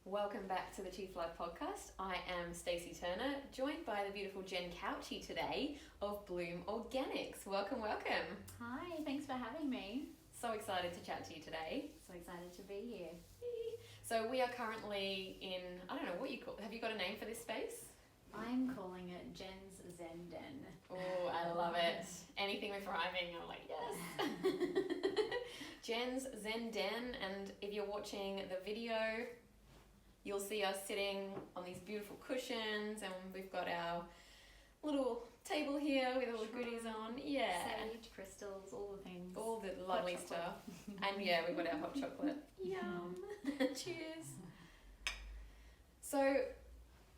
Welcome back to the Chief Life Podcast. I am Stacey Turner, joined by the beautiful Jen Cauchi today of Blūm Organics. Welcome, welcome. Hi, thanks for having me. So excited to chat to you today. So excited to be here. So we are currently in, I don't know what you call, have you got a name for this space? I'm calling it Jen's Zen Den. Oh, I love it. Anything with rhyming, I'm like, yes. Jen's Zen Den, and if you're watching the video, you'll see us sitting on these beautiful cushions, and we've got our little table here with all the goodies on. Yeah. Sage, crystals, all the things. All the lovely stuff. And yeah, we've got our hot chocolate. Yum. Cheers. So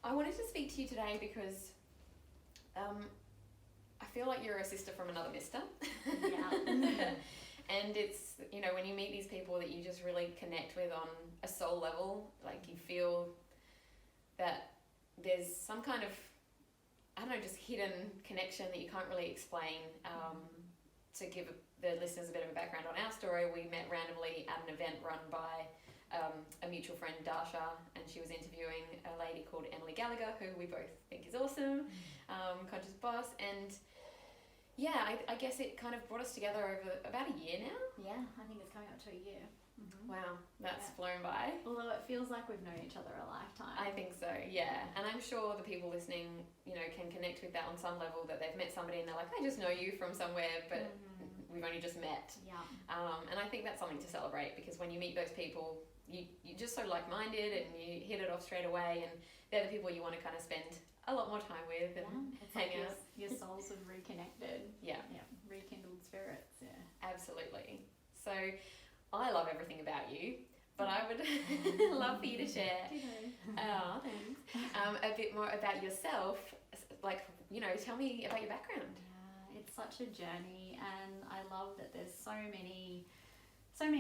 I wanted to speak to you today because I feel like you're a sister from another mister. Yeah. And it's, you know, when you meet these people that you just really connect with on a soul level, like you feel that there's some kind of, I don't know, just hidden connection that you can't really explain. To give the listeners a bit of a background on our story, we met randomly at an event run by a mutual friend, Dasha, and she was interviewing a lady called Emily Gallagher, who we both think is awesome, Conscious Boss, and yeah, I guess it kind of brought us together over about a year now. Yeah, I think it's coming up to a year. Mm-hmm. Wow, that's flown by. Although it feels like we've known each other a lifetime. I think so, yeah. And I'm sure the people listening, you know, can connect with that on some level, that they've met somebody and they're like, I just know you from somewhere, but we've only just met. Yeah. And I think that's something to celebrate, because when you meet those people, you're just so like-minded and you hit it off straight away, and they're the people you want to kind of spend a lot more time with and hang out. Your souls have reconnected. Yeah. Yeah, rekindled spirits, yeah. Absolutely. So I love everything about you, but I would love for you to share a bit more about yourself. Like, you know, tell me about your background. Yeah, it's such a journey, and I love that there's so many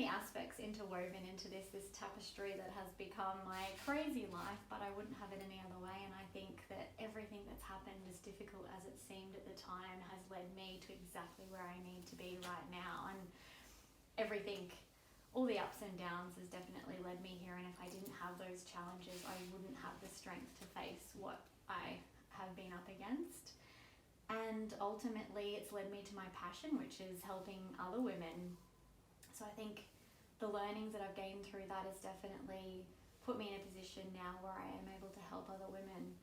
aspects interwoven into this tapestry that has become my crazy life, but I wouldn't have it any other way. And I think that everything that's happened, as difficult as it seemed at the time, has led me to exactly where I need to be right now. And everything, all the ups and downs, has definitely led me here. And if I didn't have those challenges, I wouldn't have the strength to face what I have been up against. And ultimately, it's led me to my passion, which is helping other women. So I think the learnings that I've gained through that has definitely put me in a position now where I am able to help other women.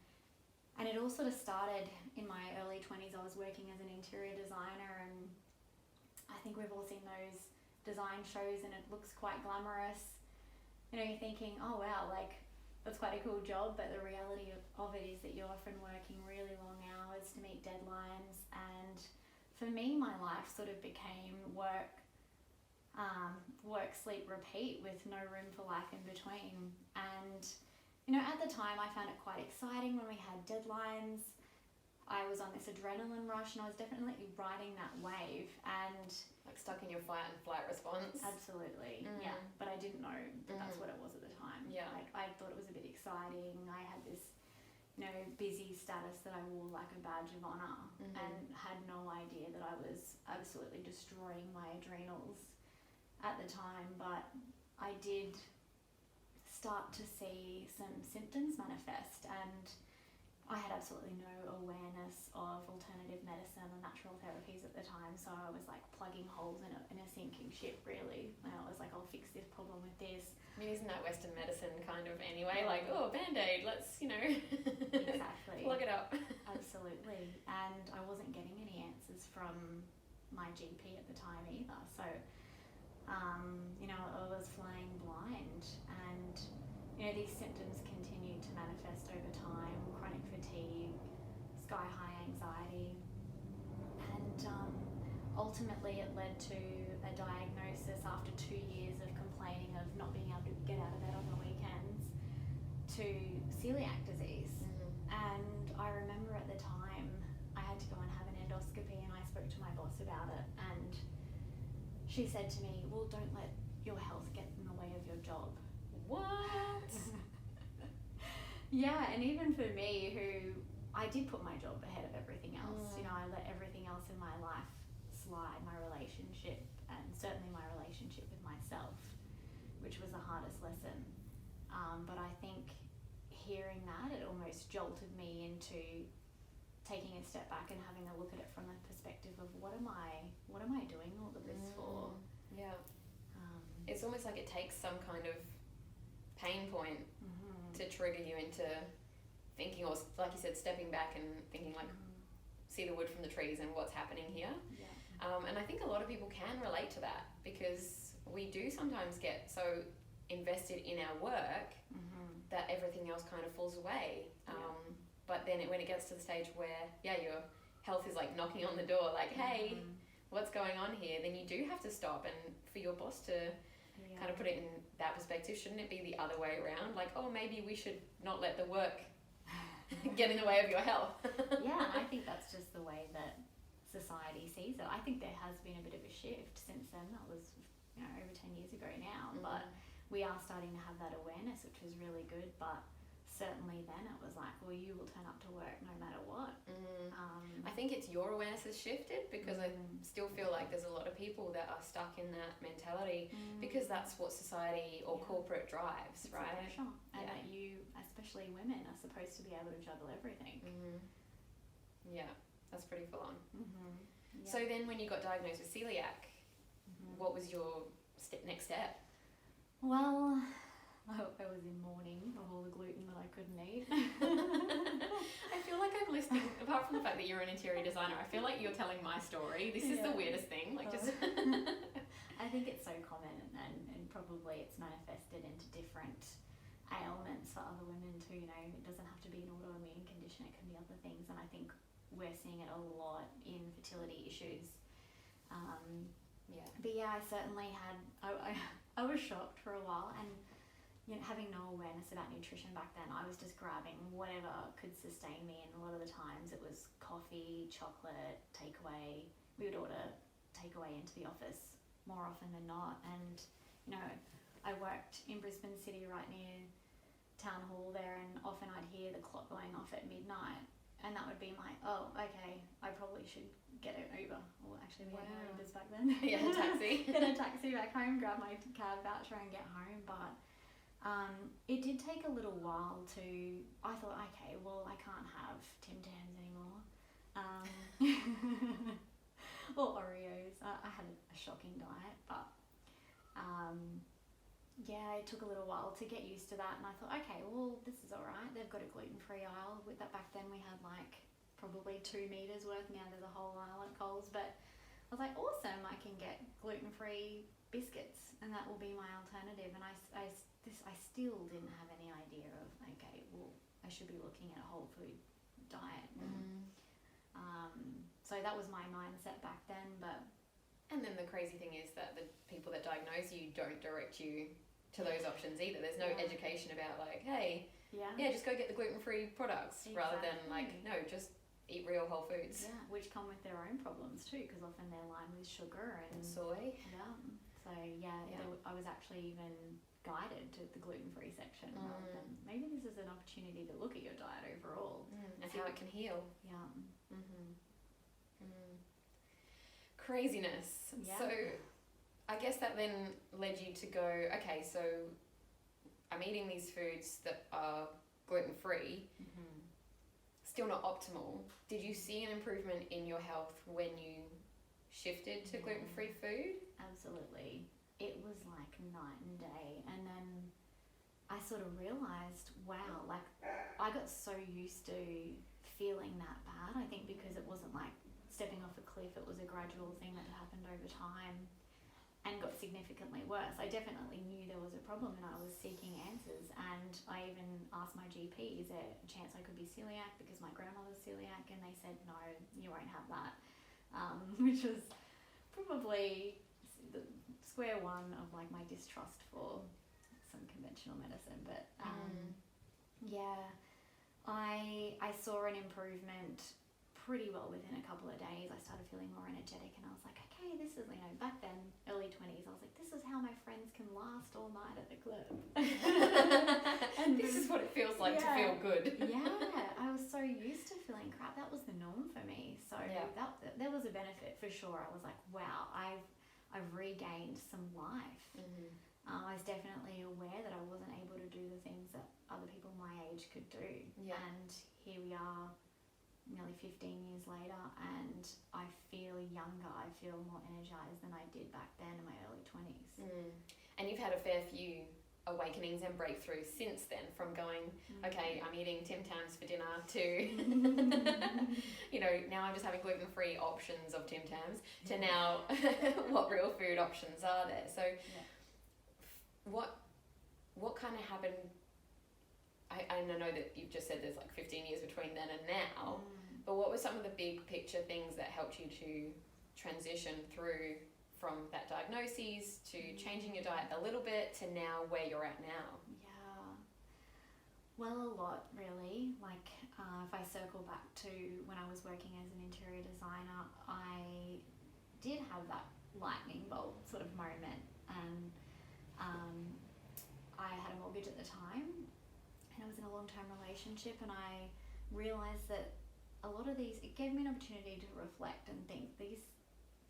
And it all sort of started in my early 20s. I was working as an interior designer, and I think we've all seen those design shows and it looks quite glamorous. You know, you're thinking, oh wow, like that's quite a cool job, but the reality of it is that you're often working really long hours to meet deadlines. And for me, my life sort of became work, sleep, repeat, with no room for life in between. And you know, at the time I found it quite exciting when we had deadlines. I was on this adrenaline rush, and I was definitely riding that wave, and Like stuck in your fight and flight response. absolutely, yeah. But I didn't know that that's what it was at the time. Yeah. Like, I thought it was a bit exciting. I had this, you know, busy status that I wore like a badge of honor, and had no idea that I was absolutely destroying my adrenals at the time. But I did start to see some symptoms manifest, and I had absolutely no awareness of alternative medicine or natural therapies at the time. So I was like plugging holes in a sinking ship, really. And I was like, I'll fix this problem with this. I mean, isn't that Western medicine kind of anyway? Like, oh, Band-Aid, let's, you know, Exactly. plug it up. Absolutely. And I wasn't getting any answers from my GP at the time either. So, you know, I was flying blind, and, you know, these symptoms continued to manifest over time: chronic fatigue, sky-high anxiety, and ultimately it led to a diagnosis after 2 years of complaining of not being able to get out of bed on the weekends, to celiac disease. And I remember at the time I had to go and have an endoscopy, and I spoke to my boss about it, and she said to me, well, don't let your health get in the way of your job. What? Yeah, and even for me, who I did put my job ahead of everything else. You know, I let everything else in my life slide, my relationship, and certainly my relationship with myself, which was the hardest lesson. But I think almost jolted me into taking a step back and having a look at it from the perspective of what am I doing all of this for? Yeah. It's almost like it takes some kind of pain point to trigger you into thinking, or like you said, stepping back and thinking like, see the wood from the trees and what's happening here. And I think a lot of people can relate to that, because we do sometimes get so invested in our work that everything else kind of falls away. But then when it gets to the stage where, your health is like knocking on the door, like, hey, what's going on here? Then you do have to stop, and for your boss to kind of put it in that perspective, shouldn't it be the other way around? Like, oh, maybe we should not let the work get in the way of your health. And I think that's just the way that society sees it. I think there has been a bit of a shift since then. That was, over 10 years ago now, but we are starting to have that awareness, which is really good. But certainly then it was like, well, you will turn up to work no matter what. I think it's your awareness has shifted, because I still feel like there's a lot of people that are stuck in that mentality because that's what society or corporate drives, it's right? Pressure. And that you, especially women, are supposed to be able to juggle everything. Yeah, that's pretty full on. So then when you got diagnosed with celiac, what was your next step? Well, I was in mourning of all the gluten that I couldn't eat. I feel like I'm listening, apart from the fact that you're an interior designer, I feel like you're telling my story. This is the weirdest thing. Like, just I think it's so common, and probably it's manifested into different ailments for other women too. It doesn't have to be an autoimmune condition, it can be other things, and I think we're seeing it a lot in fertility issues. But I certainly had, I was shocked for a while, and having no awareness about nutrition back then, I was just grabbing whatever could sustain me, and a lot of the times it was coffee, chocolate, takeaway. We would order takeaway into the office more often than not, and I worked in Brisbane City right near Town Hall there, and often I'd hear the clock going off at midnight, and that would be my, oh, okay, I probably should get an Uber, or actually we had no Ubers back then. A taxi. Get a taxi back home, grab my cab voucher and get home. But it did take a little while I thought, okay, well, I can't have Tim Tams anymore. Or Oreos. I had a shocking diet, but it took a little while to get used to that, and I thought, okay, well, this is alright, they've got a gluten-free aisle. With that, back then we had like probably 2 meters worth, now there's a whole aisle at Coles, but I was like, awesome, I can get gluten-free biscuits, and that will be my alternative. And I still didn't have any idea of, okay, well, I should be looking at a whole food diet. So that was my mindset back then. And then the crazy thing is that the people that diagnose you don't direct you to those options either. There's no education about like, hey, just go get the gluten-free products, rather than like, no, just eat real whole foods. Which come with their own problems too, because often they're lined with sugar and soy. So I was actually even guided to the gluten-free section, rather than maybe this is an opportunity to look at your diet overall and how it can heal. Craziness. So I guess that then led you to go, okay, so I'm eating these foods that are gluten-free, still not optimal. Did you see an improvement in your health when you shifted to gluten-free food? Absolutely. It was like night and day. And then I sort of realised, wow, like I got so used to feeling that bad. I think because it wasn't like stepping off a cliff, it was a gradual thing that happened over time and got significantly worse. I definitely knew there was a problem, and I was seeking answers, and I even asked my GP, is there a chance I could be celiac, because my grandmother's celiac, and they said, no, you won't have that, which was probably the square one of like my distrust for some conventional medicine. But I saw an improvement pretty well within a couple of days. I started feeling more energetic, and I was like, okay, this is, back then, early 20s, I was like, this is how my friends can last all night at the club. And this is what it feels like to feel good. I was so used to feeling crap. That was the norm for me. So there was a benefit for sure. I was like, wow, I've regained some life. I was definitely aware that I wasn't able to do the things that other people my age age could do. Yeah. And here we are nearly 15 years later, and I feel younger. I feel more energized than I did back then in my early 20s. And you've had a fair few awakenings and breakthroughs since then, from going, okay, I'm eating Tim Tams for dinner, to you know, now I'm just having gluten-free options of Tim Tams, to now what real food options are there. So what kind of happened? I know that you've just said there's like 15 years between then and now, but what were some of the big picture things that helped you to transition through from that diagnosis to changing your diet a little bit to now where you're at now? Yeah. Well, a lot, really. Like, if I circle back to when I was working as an interior designer, I did have that lightning bolt sort of moment. And I had a mortgage at the time, and I was in a long-term relationship, and I realised that a lot of these, it gave me an opportunity to reflect and think, these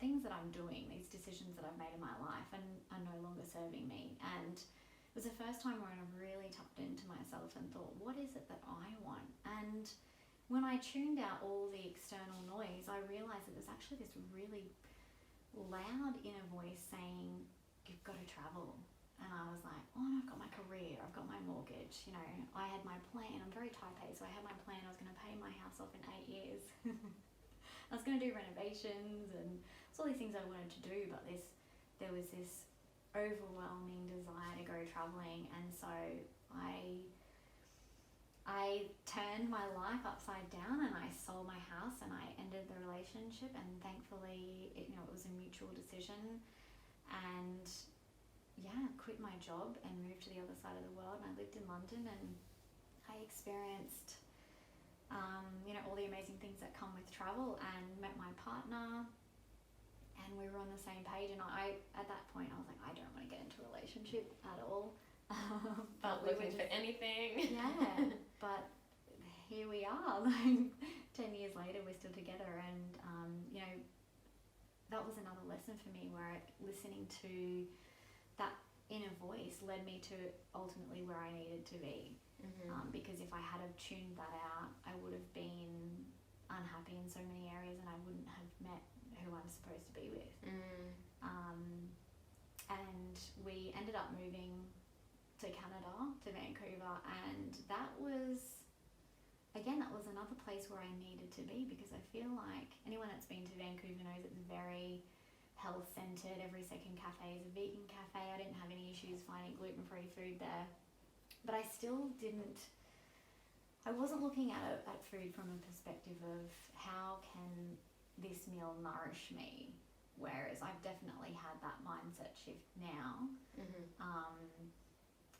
things that I'm doing, these decisions that I've made in my life, and are no longer serving me. And it was the first time where I really tapped into myself and thought, what is it that I want? And when I tuned out all the external noise, I realised that there's actually this really loud inner voice saying, you've got to travel. And I was like, oh, no, I've got my career, I've got my mortgage, you know, I had my plan. I'm very type A, so I had my plan. I was going to pay my house off in 8 years. I was going to do renovations and all these things I wanted to do, but there was this overwhelming desire to go traveling, and so I turned my life upside down, and I sold my house, and I ended the relationship, and thankfully it was a mutual decision, and quit my job and moved to the other side of the world. And I lived in London, and I experienced all the amazing things that come with travel, and met my partner, and we were on the same page. And at that point I was like, I don't want to get into a relationship at all. But looking for anything. Yeah, but here we are, like 10 years later, we're still together. And that was another lesson for me, where listening to that inner voice led me to ultimately where I needed to be. Because if I had have tuned that out, I would have been unhappy in so many areas, and I wouldn't have met who I'm supposed to be with. And we ended up moving to Canada, to Vancouver, and that was another place where I needed to be, because I feel like anyone that's been to Vancouver knows it's very health-centered. Every second cafe is a vegan cafe. I didn't have any issues finding gluten-free food there. But I wasn't looking at food from a perspective of how can this meal nourish me, whereas I've definitely had that mindset shift now.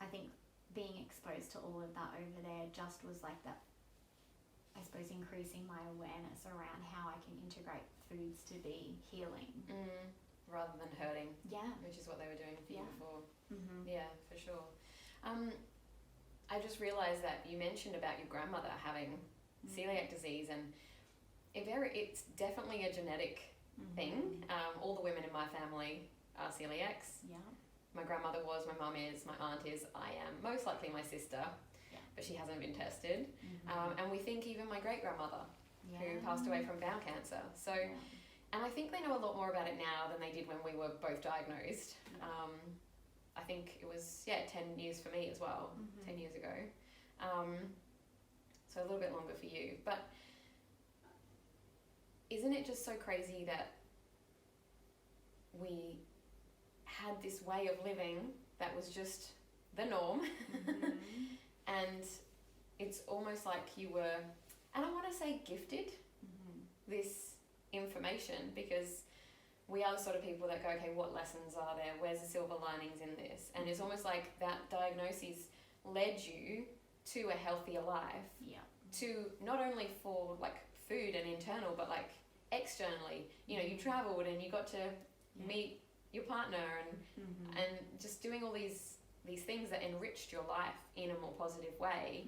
I think being exposed to all of that over there just was like that, I suppose, increasing my awareness around how I can integrate foods to be healing. Rather than hurting. Yeah. Which is what they were doing for you before. Yeah, for sure. I just realised that you mentioned about your grandmother having celiac disease, and it's definitely a genetic thing. All the women in my family are celiacs. Yeah. My grandmother was, my mum is, my aunt is, I am, most likely my sister, but she hasn't been tested. And we think even my great-grandmother, who passed away from bowel cancer. So, and I think they know a lot more about it now than they did when we were both diagnosed. I think it was 10 years for me as well, 10 years ago. So a little bit longer for you. But isn't it just so crazy that we had this way of living that was just the norm? And it's almost like you were, and I want to say gifted, this information, because we are the sort of people that go, okay, what lessons are there? Where's the silver linings in this? And it's almost like that diagnosis led you to a healthier life. To not only for like food and internal, but like externally. You traveled and you got to meet your partner, and just doing all these things that enriched your life in a more positive way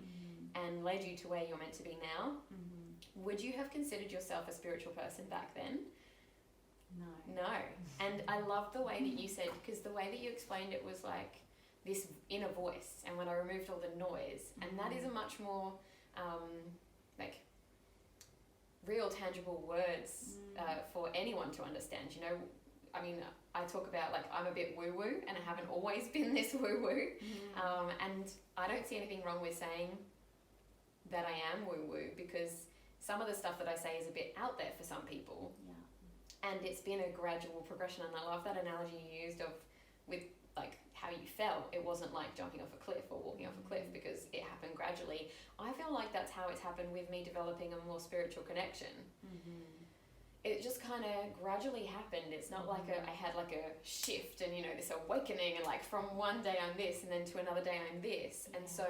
and led you to where you're meant to be now. Would you have considered yourself a spiritual person back then? No. And I love the way that you said, because the way that you explained it was like, this inner voice, and when I removed all the noise, and that is a much more like real tangible words for anyone to understand. You know, I mean, I talk about like I'm a bit woo woo, and I haven't always been this woo woo, and I don't see anything wrong with saying that I am woo woo, because some of the stuff that I say is a bit out there for some people. And it's been a gradual progression, and I love that analogy you used of with like how you felt. It wasn't like jumping off a cliff or walking off a cliff, because it happened gradually. I feel like that's how it's happened with me developing a more spiritual connection. It just kind of gradually happened. It's not like I had like a shift and, you know, this awakening, and like from one day I'm this and then to another day I'm this. And so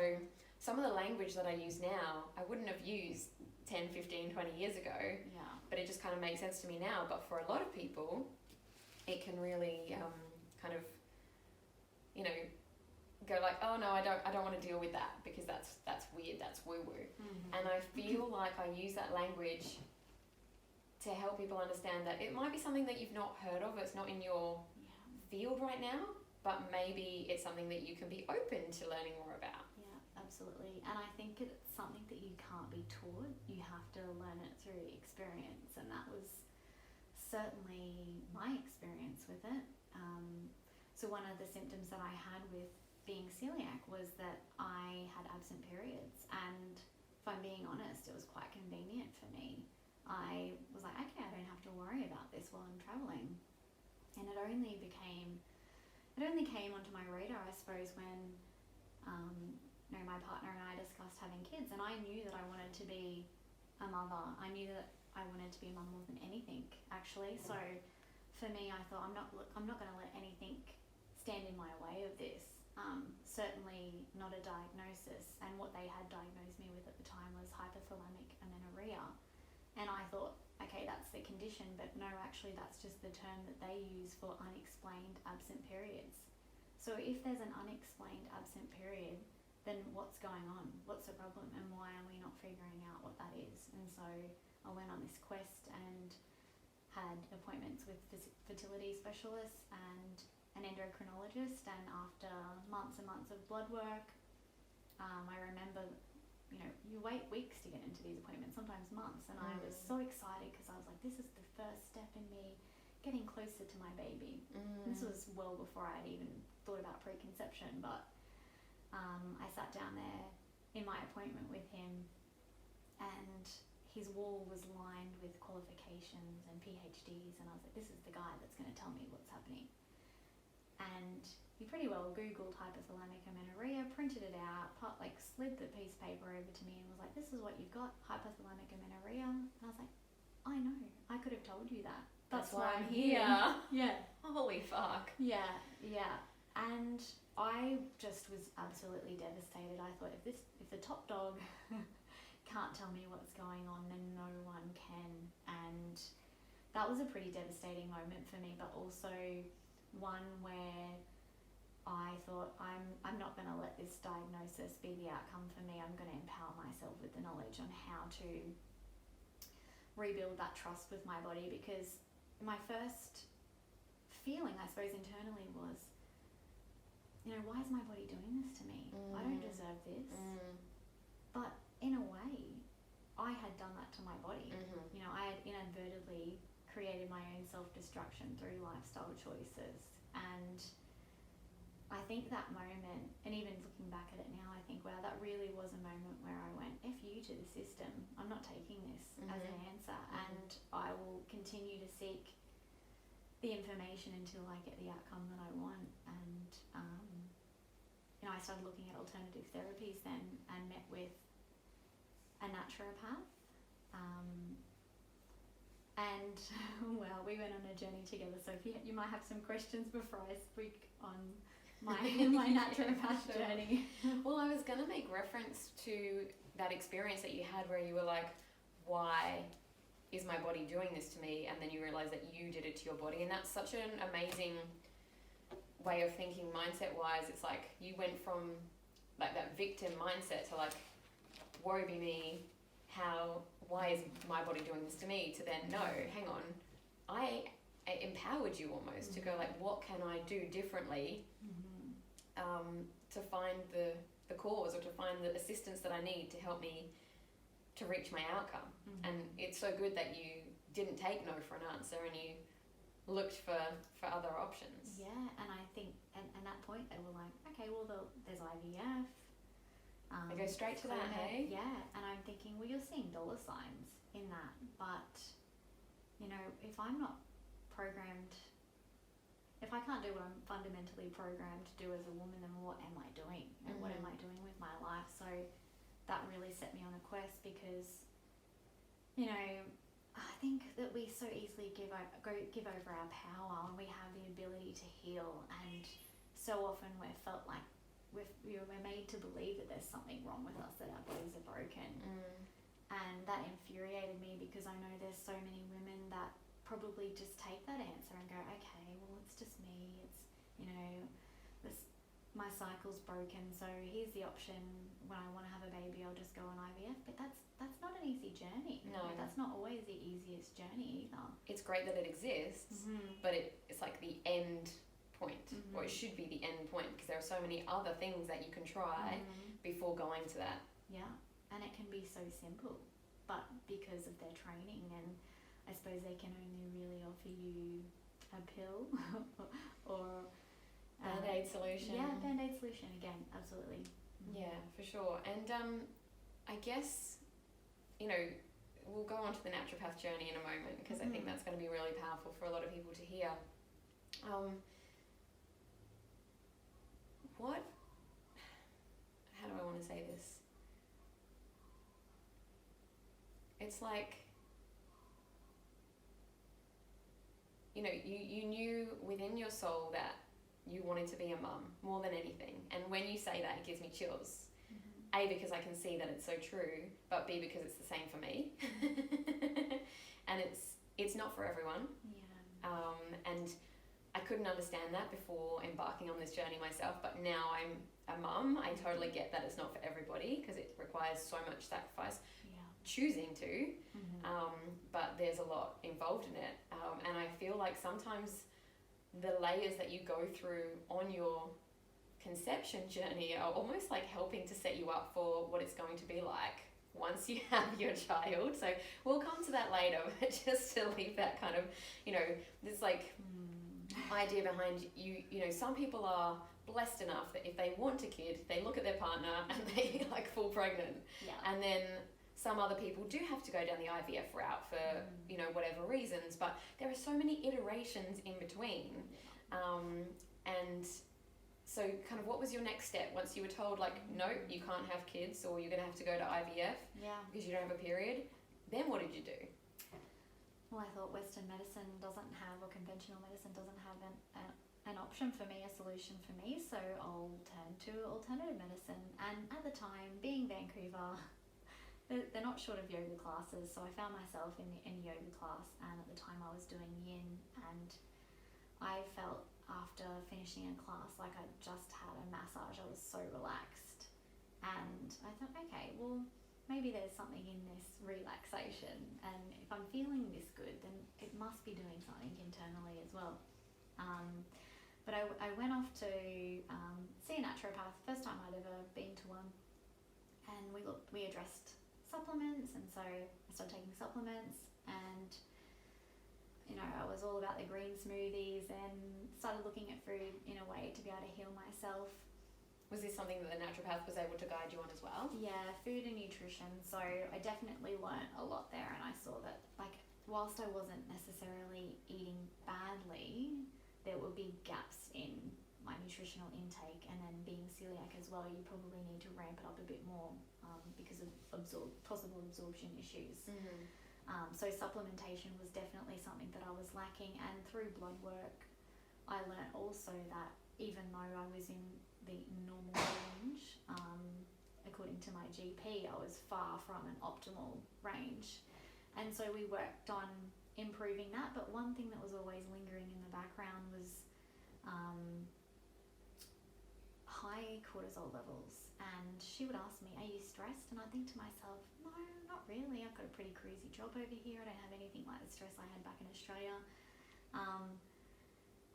some of the language that I use now, I wouldn't have used 10, 15, 20 years ago. But it just kind of makes sense to me now. But for a lot of people, it can really kind of, you know, go like, oh no, I don't want to deal with that, because that's weird, that's woo woo. And I feel like I use that language to help people understand that it might be something that you've not heard of, it's not in your field right now, but maybe it's something that you can be open to learning more about. Absolutely. And I think it's something that you can't be taught. You have to learn it through experience, and that was certainly my experience with it. So one of the symptoms that I had with being celiac was that I had absent periods, and if I'm being honest, it was quite convenient for me. I was like, okay, I don't have to worry about this while I'm traveling. And it only came onto my radar, I suppose, when you know, my partner and I discussed having kids, and I knew that I wanted to be a mother. I knew that I wanted to be a mum more than anything, actually. So for me, I thought I'm not going to let anything stand in my way of this. Certainly not a diagnosis, and what they had diagnosed me with at the time was hypothalamic amenorrhea. And I thought, okay, that's the condition, but no, actually that's just the term that they use for unexplained absent periods. So if there's an unexplained absent period, then what's going on? What's the problem, and why are we not figuring out what that is? And so I went on this quest and had appointments with fertility specialists and an endocrinologist, and after months and months of blood work, I remember, you know, you wait weeks to get into these appointments, sometimes months, and I was so excited because I was like, this is the first step in me getting closer to my baby. This was well before I'd even thought about preconception, but I sat down there in my appointment with him, and his wall was lined with qualifications and PhDs, and I was like, this is the guy that's going to tell me what's happening. And he pretty well Googled hypothalamic amenorrhea, printed it out, slid the piece of paper over to me and was like, this is what you've got, hypothalamic amenorrhea. And I was like, I know, I could have told you that. That's why I'm here. Yeah. Holy fuck. Yeah. And I just was absolutely devastated. I thought, if the top dog can't tell me what's going on, then no one can. And that was a pretty devastating moment for me, but also one where I thought, I'm not going to let this diagnosis be the outcome for me. I'm going to empower myself with the knowledge on how to rebuild that trust with my body, because my first feeling, I suppose, internally was, you know, why is my body doing this to me? I don't deserve this. But in a way, I had done that to my body. You know, I had inadvertently created my own self-destruction through lifestyle choices. And I think that moment, and even looking back at it now, I think, wow, that really was a moment where I went, F you to the system. I'm not taking this as an answer, and I will continue to seek the information until I get the outcome that I want. And you know, I started looking at alternative therapies then, and met with a naturopath. And well, we went on a journey together, so if you might have some questions before I speak on my naturopath journey. Well, I was going to make reference to that experience that you had where you were like, why is my body doing this to me? And then you realize that you did it to your body, and that's such an amazing way of thinking mindset wise. It's like you went from like that victim mindset to like, woe be me, why is my body doing this to me, to then, no, hang on, I empowered you almost to go like, what can I do differently to find the cause or to find the assistance that I need to help me to reach my outcome. And it's so good that you didn't take no for an answer and you looked for other options. Yeah, and I think, and that point they were like, okay, well, there's IVF. They go straight to that, hey? Yeah, and I'm thinking, well, you're seeing dollar signs in that, but, you know, if I'm not programmed, if I can't do what I'm fundamentally programmed to do as a woman, then what am I doing? And what am I doing with my life? So that really set me on a quest because, you know, I think that we so easily give over our power when we have the ability to heal, and so often we're felt like we're made to believe that there's something wrong with us, that our bodies are broken. And that infuriated me because I know there's so many women that probably just take that answer and go, okay, well, it's just me, it's, you know, my cycle's broken, so here's the option. When I want to have a baby, I'll just go on IVF. But that's not an easy journey. No. That's not always the easiest journey either. It's great that it exists, but it's like the end point, or it should be the end point, because there are so many other things that you can try before going to that. Yeah, and it can be so simple, but because of their training, and I suppose they can only really offer you a pill or Band-Aid solution. Yeah, Band-Aid solution again, absolutely. Yeah, for sure. And I guess, you know, we'll go on to the naturopath journey in a moment, because I think that's going to be really powerful for a lot of people to hear. How do I want to say this? It's like, you know, you knew within your soul that you wanted to be a mum more than anything. And when you say that, it gives me chills. A, because I can see that it's so true, but B, because it's the same for me. And it's not for everyone. Yeah. And I couldn't understand that before embarking on this journey myself, but now I'm a mum, I totally get that it's not for everybody, because it requires so much sacrifice. Choosing to, but there's a lot involved in it, and I feel like sometimes the layers that you go through on your conception journey are almost like helping to set you up for what it's going to be like once you have your child. So we'll come to that later, but just to leave that kind of, you know, this like idea behind you know, some people are blessed enough that if they want a kid, they look at their partner and they like fall pregnant. And then some other people do have to go down the IVF route for, you know, whatever reasons, but there are so many iterations in between. And so kind of what was your next step once you were told, like, nope, you can't have kids, or you're going to have to go to IVF because you don't have a period? Then what did you do? Well, I thought Western medicine doesn't have, or conventional medicine doesn't have an option for me, a solution for me, so I'll turn to alternative medicine. And at the time, being Vancouver, they're not short of yoga classes, so I found myself in yoga class, and at the time I was doing yin, and I felt after finishing a class like I just had a massage. I was so relaxed, and I thought, okay, well, maybe there's something in this relaxation, and if I'm feeling this good, then it must be doing something internally as well. But I went off to see a naturopath, first time I'd ever been to one, and we addressed supplements, and so I started taking supplements, and you know, I was all about the green smoothies and started looking at food in a way to be able to heal myself. Was this something that the naturopath was able to guide you on as well? Yeah, food and nutrition. So I definitely learnt a lot there, and I saw that, like, whilst I wasn't necessarily eating badly, there would be gaps in my nutritional intake, and then being celiac as well, you probably need to ramp it up a bit more because of possible absorption issues. So supplementation was definitely something that I was lacking, and through blood work I learnt also that even though I was in the normal range, according to my GP, I was far from an optimal range, and so we worked on improving that. But one thing that was always lingering in the background was high cortisol levels, and she would ask me, are you stressed? And I think to myself, no, not really, I've got a pretty crazy job over here, I don't have anything like the stress I had back in Australia.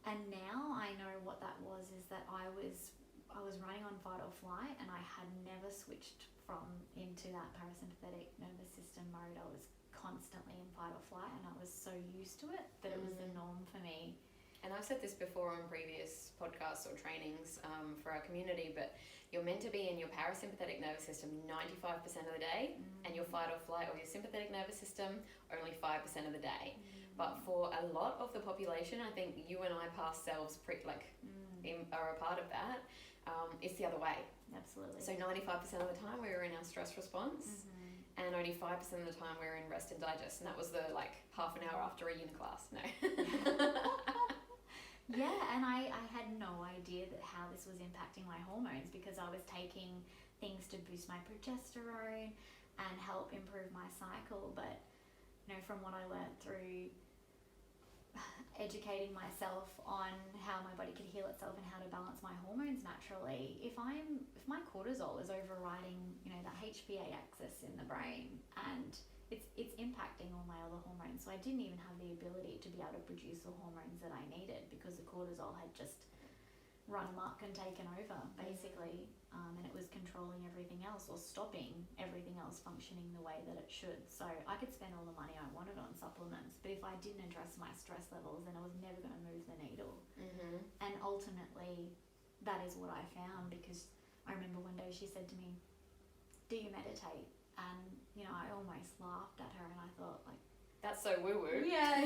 And now I know what that was, is that I was I was running on fight or flight, and I had never switched into that parasympathetic nervous system mode. I was constantly in fight or flight, and I was so used to it that it was the norm for me. And I've said this before on previous podcasts or trainings for our community, but you're meant to be in your parasympathetic nervous system 95% of the day, and your fight or flight or your sympathetic nervous system only 5% of the day. But for a lot of the population, I think you and I past selves are a part of that. It's the other way. Absolutely. So 95% of the time we were in our stress response, and only 5% of the time we were in rest and digest. And that was the half an hour after a uni class. No. Yeah, and I had no idea that how this was impacting my hormones, because I was taking things to boost my progesterone and help improve my cycle. But from what I learned through educating myself on how my body could heal itself and how to balance my hormones naturally, if my cortisol is overriding that HPA axis in the brain, and it's impacting all my other hormones, so I didn't even have the ability to be able to produce the hormones that I needed, because the cortisol had just run amok and taken over basically, and it was controlling everything else, or stopping everything else functioning the way that it should. So I could spend all the money I wanted on supplements, but if I didn't address my stress levels, then I was never going to move the needle. And ultimately that is what I found, because I remember one day she said to me, "Do you meditate?" And I almost laughed at her, and I thought, that's so woo-woo. Yeah.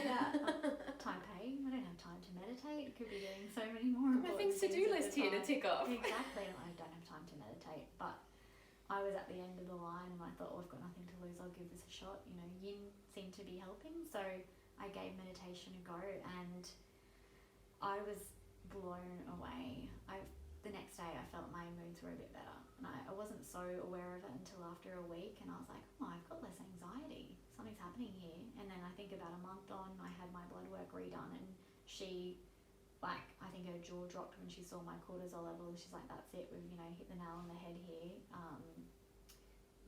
Taipei, I don't have time to meditate. Could be doing so many more important my things to-do list here to tick off. Exactly. I don't have time to meditate. But I was at the end of the line, and I thought, I've got nothing to lose. I'll give this a shot. Yin seemed to be helping, so I gave meditation a go, and I was blown away. The next day I felt my moods were a bit better, and I wasn't so aware of it until after a week, and I was like, I've got less anxiety, something's happening here. And then I think about a month on, I had my blood work redone, and she, I think her jaw dropped when she saw my cortisol levels. She's like, "That's it, we've hit the nail on the head here,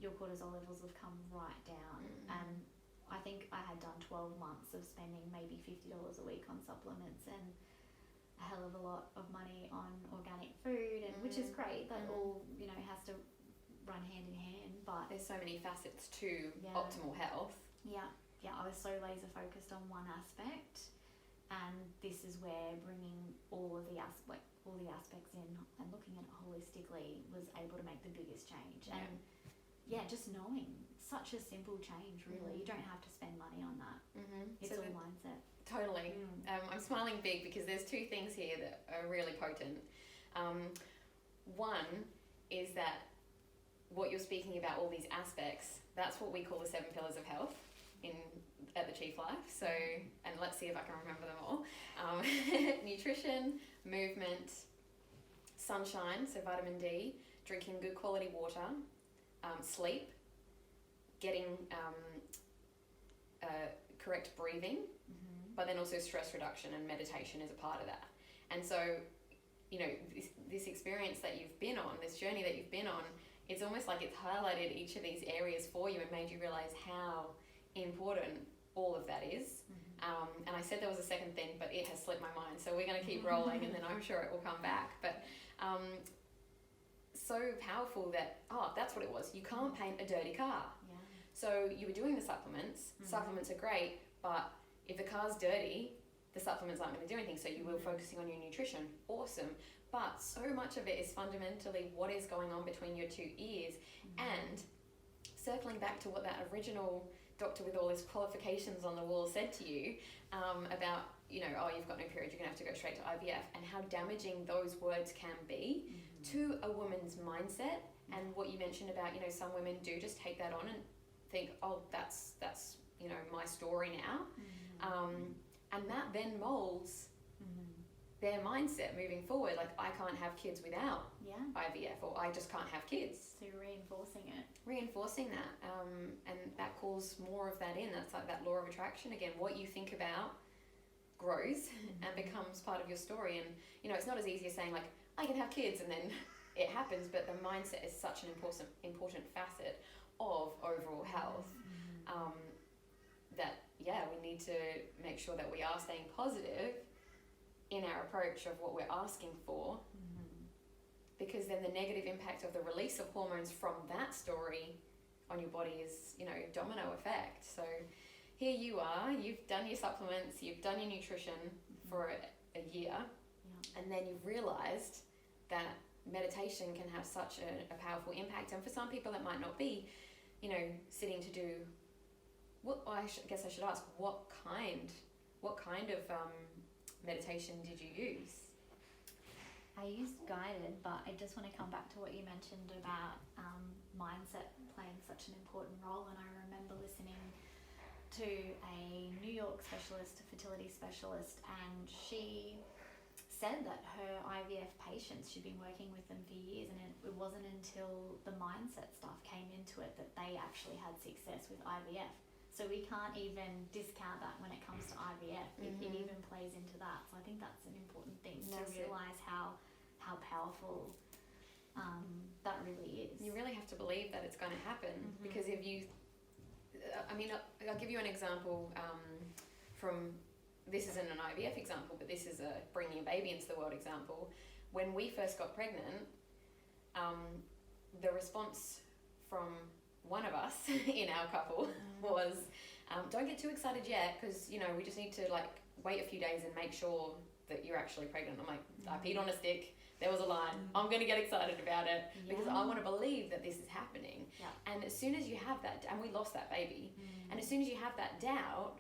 your cortisol levels have come right down." And I think I had done 12 months of spending maybe $50 a week on supplements, and a hell of a lot of money on organic food, and which is great. That all has to run hand in hand, but there's so many facets to optimal health. I was so laser focused on one aspect, and this is where bringing all the aspects in and looking at it holistically was able to make the biggest change. And just knowing, such a simple change, really. You don't have to spend money on that. It's all mindset. Totally. I'm smiling big because there's two things here that are really potent. One is that what you're speaking about, all these aspects, that's what we call the 7 pillars of health at the Chief Life. So, and let's see if I can remember them all. Nutrition, movement, sunshine, so vitamin D, drinking good quality water, sleep, getting correct breathing, but then also stress reduction, and meditation is a part of that. And so, this experience that you've been on, this journey that you've been on, it's almost like it's highlighted each of these areas for you and made you realize how important all of that is. And I said there was a second thing, but it has slipped my mind. So we're going to keep rolling, and then I'm sure it will come back. But so powerful that, that's what it was. You can't paint a dirty car. So you were doing the supplements. Supplements are great, but if the car's dirty, the supplements aren't going to do anything. So you were focusing on your nutrition. Awesome. But so much of it is fundamentally what is going on between your two ears. And circling back to what that original doctor with all his qualifications on the wall said to you about, you've got no period, you're going to have to go straight to IVF, and how damaging those words can be to a woman's mindset. And what you mentioned about, some women do just take that on and think, that's my story now. And that then molds their mindset moving forward. Like, I can't have kids without IVF, or I just can't have kids. So you're Reinforcing that. And that calls more of that in. That's like that law of attraction again. What you think about grows and becomes part of your story. And, it's not as easy as saying, like, I can have kids and then it happens, but the mindset is such an important facet of overall health. That, we need to make sure that we are staying positive in our approach of what we're asking for, because then the negative impact of the release of hormones from that story on your body is, you know, domino effect. So here you are, you've done your supplements, you've done your nutrition for a year, and then you've realized that meditation can have such a powerful impact. And for some people it might not be, you know, sitting to do guess I should ask, what kind of meditation did you use? I used guided, but I just want to come back to what you mentioned about mindset playing such an important role. And I remember listening to a New York specialist, a fertility specialist, and she said that her IVF patients, she'd been working with them for years, and it wasn't until the mindset stuff came into it that they actually had success with IVF. So we can't even discount that when it comes to IVF. It even plays into that. So I think that's an important thing to realise how powerful that really is. You really have to believe that it's going to happen, because if you, I mean, I'll give you an example from, this isn't an IVF example, but this is a bringing a baby into the world example. When we first got pregnant, the response from one of us in our couple was, don't get too excited yet, because, you know, we just need to like wait a few days and make sure that you're actually pregnant. I'm like, I peed on a stick, there was a line, I'm going to get excited about it because I want to believe that this is happening. And as soon as you have that, and we lost that baby, and as soon as you have that doubt,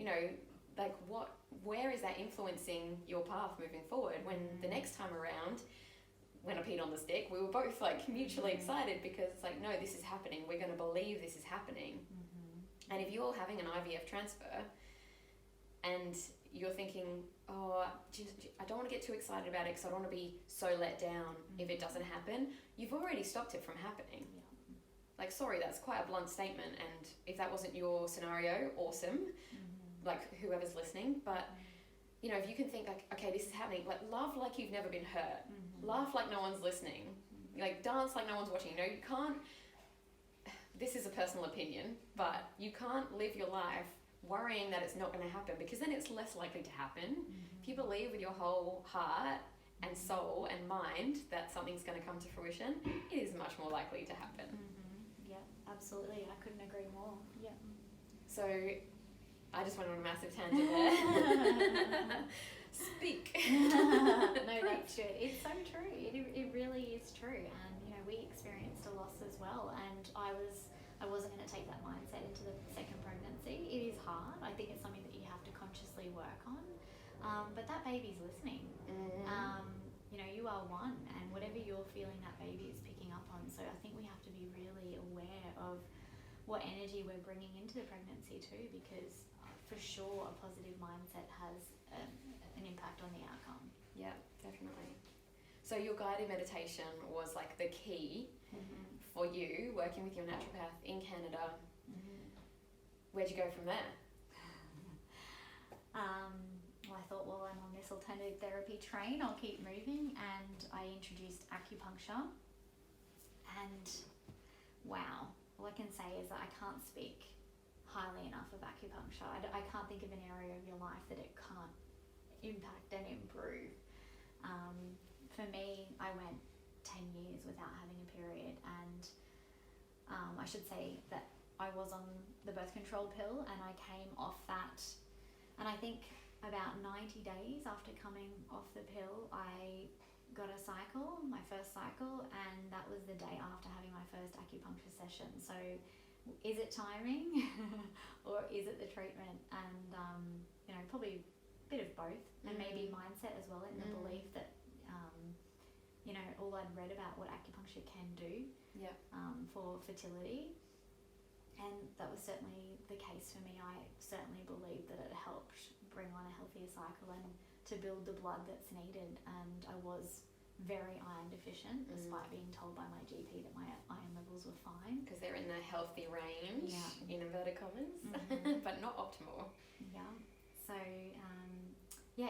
you know, like where is that influencing your path moving forward? When the next time around, when I peed on the stick, we were both like mutually excited, because it's like, no, this is happening. We're going to believe this is happening. And if you're having an IVF transfer and you're thinking, oh, I don't want to get too excited about it because I don't want to be so let down if it doesn't happen, you've already stopped it from happening. Like, sorry, that's quite a blunt statement. And if that wasn't your scenario, awesome. Like, whoever's listening. But, you know, if you can think like, okay, this is happening, like love like you've never been hurt. Laugh like no one's listening. Like, dance like no one's watching. You know, you can't, this is a personal opinion, but you can't live your life worrying that it's not going to happen, because then it's less likely to happen. If you believe with your whole heart and soul and mind that something's going to come to fruition, it is much more likely to happen. Yeah, absolutely. I couldn't agree more. Yeah. So I just went on a massive tangent there. Speak. No, that's good. It's so true. It really is true. And, you know, we experienced a loss as well, and I wasn't going to take that mindset into the second pregnancy. It is hard. I think it's something that you have to consciously work on. But that baby's listening. You know, you are one, and whatever you're feeling, that baby is picking up on. So I think we have to be really aware of what energy we're bringing into the pregnancy too, because for sure a positive mindset has an impact on the outcome. Yeah, definitely. So your guided meditation was like the key for you working with your naturopath in Canada. Where'd you go from there? Well, I thought, well, I'm on this alternative therapy train, I'll keep moving, and I introduced acupuncture, and wow, all I can say is that I can't speak highly enough of acupuncture. I can't think of an area of your life that it can't impact and improve. For me, I went 10 years without having a period, and I should say that I was on the birth control pill, and I came off that, and I think about 90 days after coming off the pill, I got a cycle, my first cycle, and that was the day after having my first acupuncture session. So is it timing or is it the treatment? And you know, probably a bit of both, and maybe mindset as well, in the belief that you know, all I'd read about what acupuncture can do for fertility, and that was certainly the case for me. I certainly believe that it helped bring on a healthier cycle and to build the blood that's needed. And I was very iron deficient, despite being told by my GP that my iron levels were fine. Because they're in the healthy range, in inverted commas, but not optimal. Yeah. So,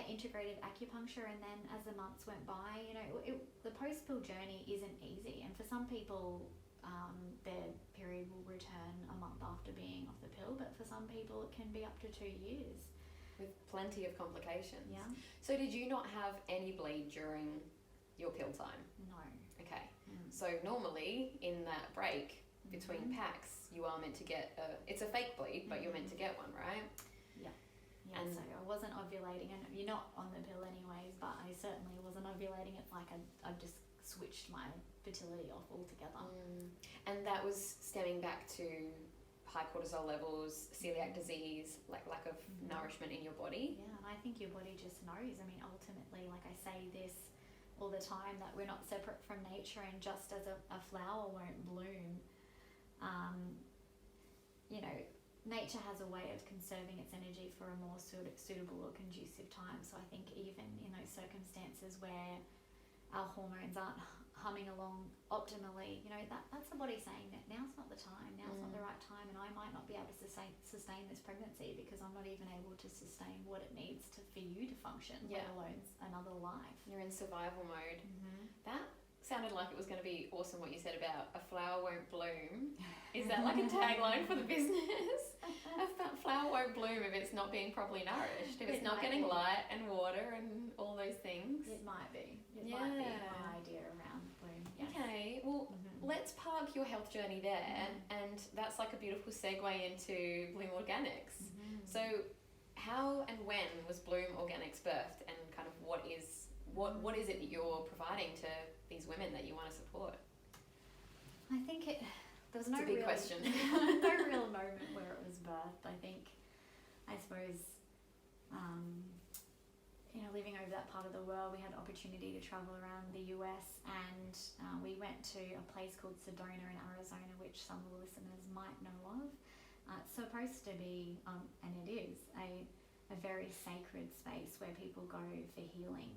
integrated acupuncture, and then as the months went by, you know, the post-pill journey isn't easy, and for some people, their period will return a month after being off the pill, but for some people it can be up to 2 years. With plenty of complications. Yeah. So did you not have any bleed during your pill time? No. Okay. So normally in that break between Mm-hmm. packs, you are meant to get it's a fake bleed, but you're meant to get one, right? Yeah, And so I wasn't ovulating, and you're not on the pill anyways, but I certainly wasn't ovulating. It's like I've just switched my fertility off altogether. And that was stemming back to high cortisol levels, celiac disease, like lack of nourishment in your body. Yeah, and I think your body just knows. I mean, ultimately, like I say this all the time, that we're not separate from nature, and just as a flower won't bloom, you know, nature has a way of conserving its energy for a more suitable or conducive time. So I think even in those circumstances where our hormones aren't humming along optimally, you know, that's the body saying that now's not the time, now's not the right time, and I might not be able to sustain this pregnancy because I'm not even able to sustain what it needs for you to function, let alone another life. You're in survival mode. That sounded like it was going to be awesome what you said about a flower won't bloom. Is that like a tagline for the business? A flower won't bloom if it's not being properly nourished, if it's not getting light and water and all those things. It might be. It might be my idea around bloom. Yes. Okay, well, let's park your health journey there, and that's like a beautiful segue into Blūm Organics. So how and when was Blūm Organics birthed, and kind of what is it that you're providing to these women that you want to support? I think there was no it's a big question. no real moment where it was birthed. I suppose, you know, living over that part of the world, we had the opportunity to travel around the US, and we went to a place called Sedona in Arizona, which some of the listeners might know of. It's supposed to be, and it is, a very sacred space where people go for healing.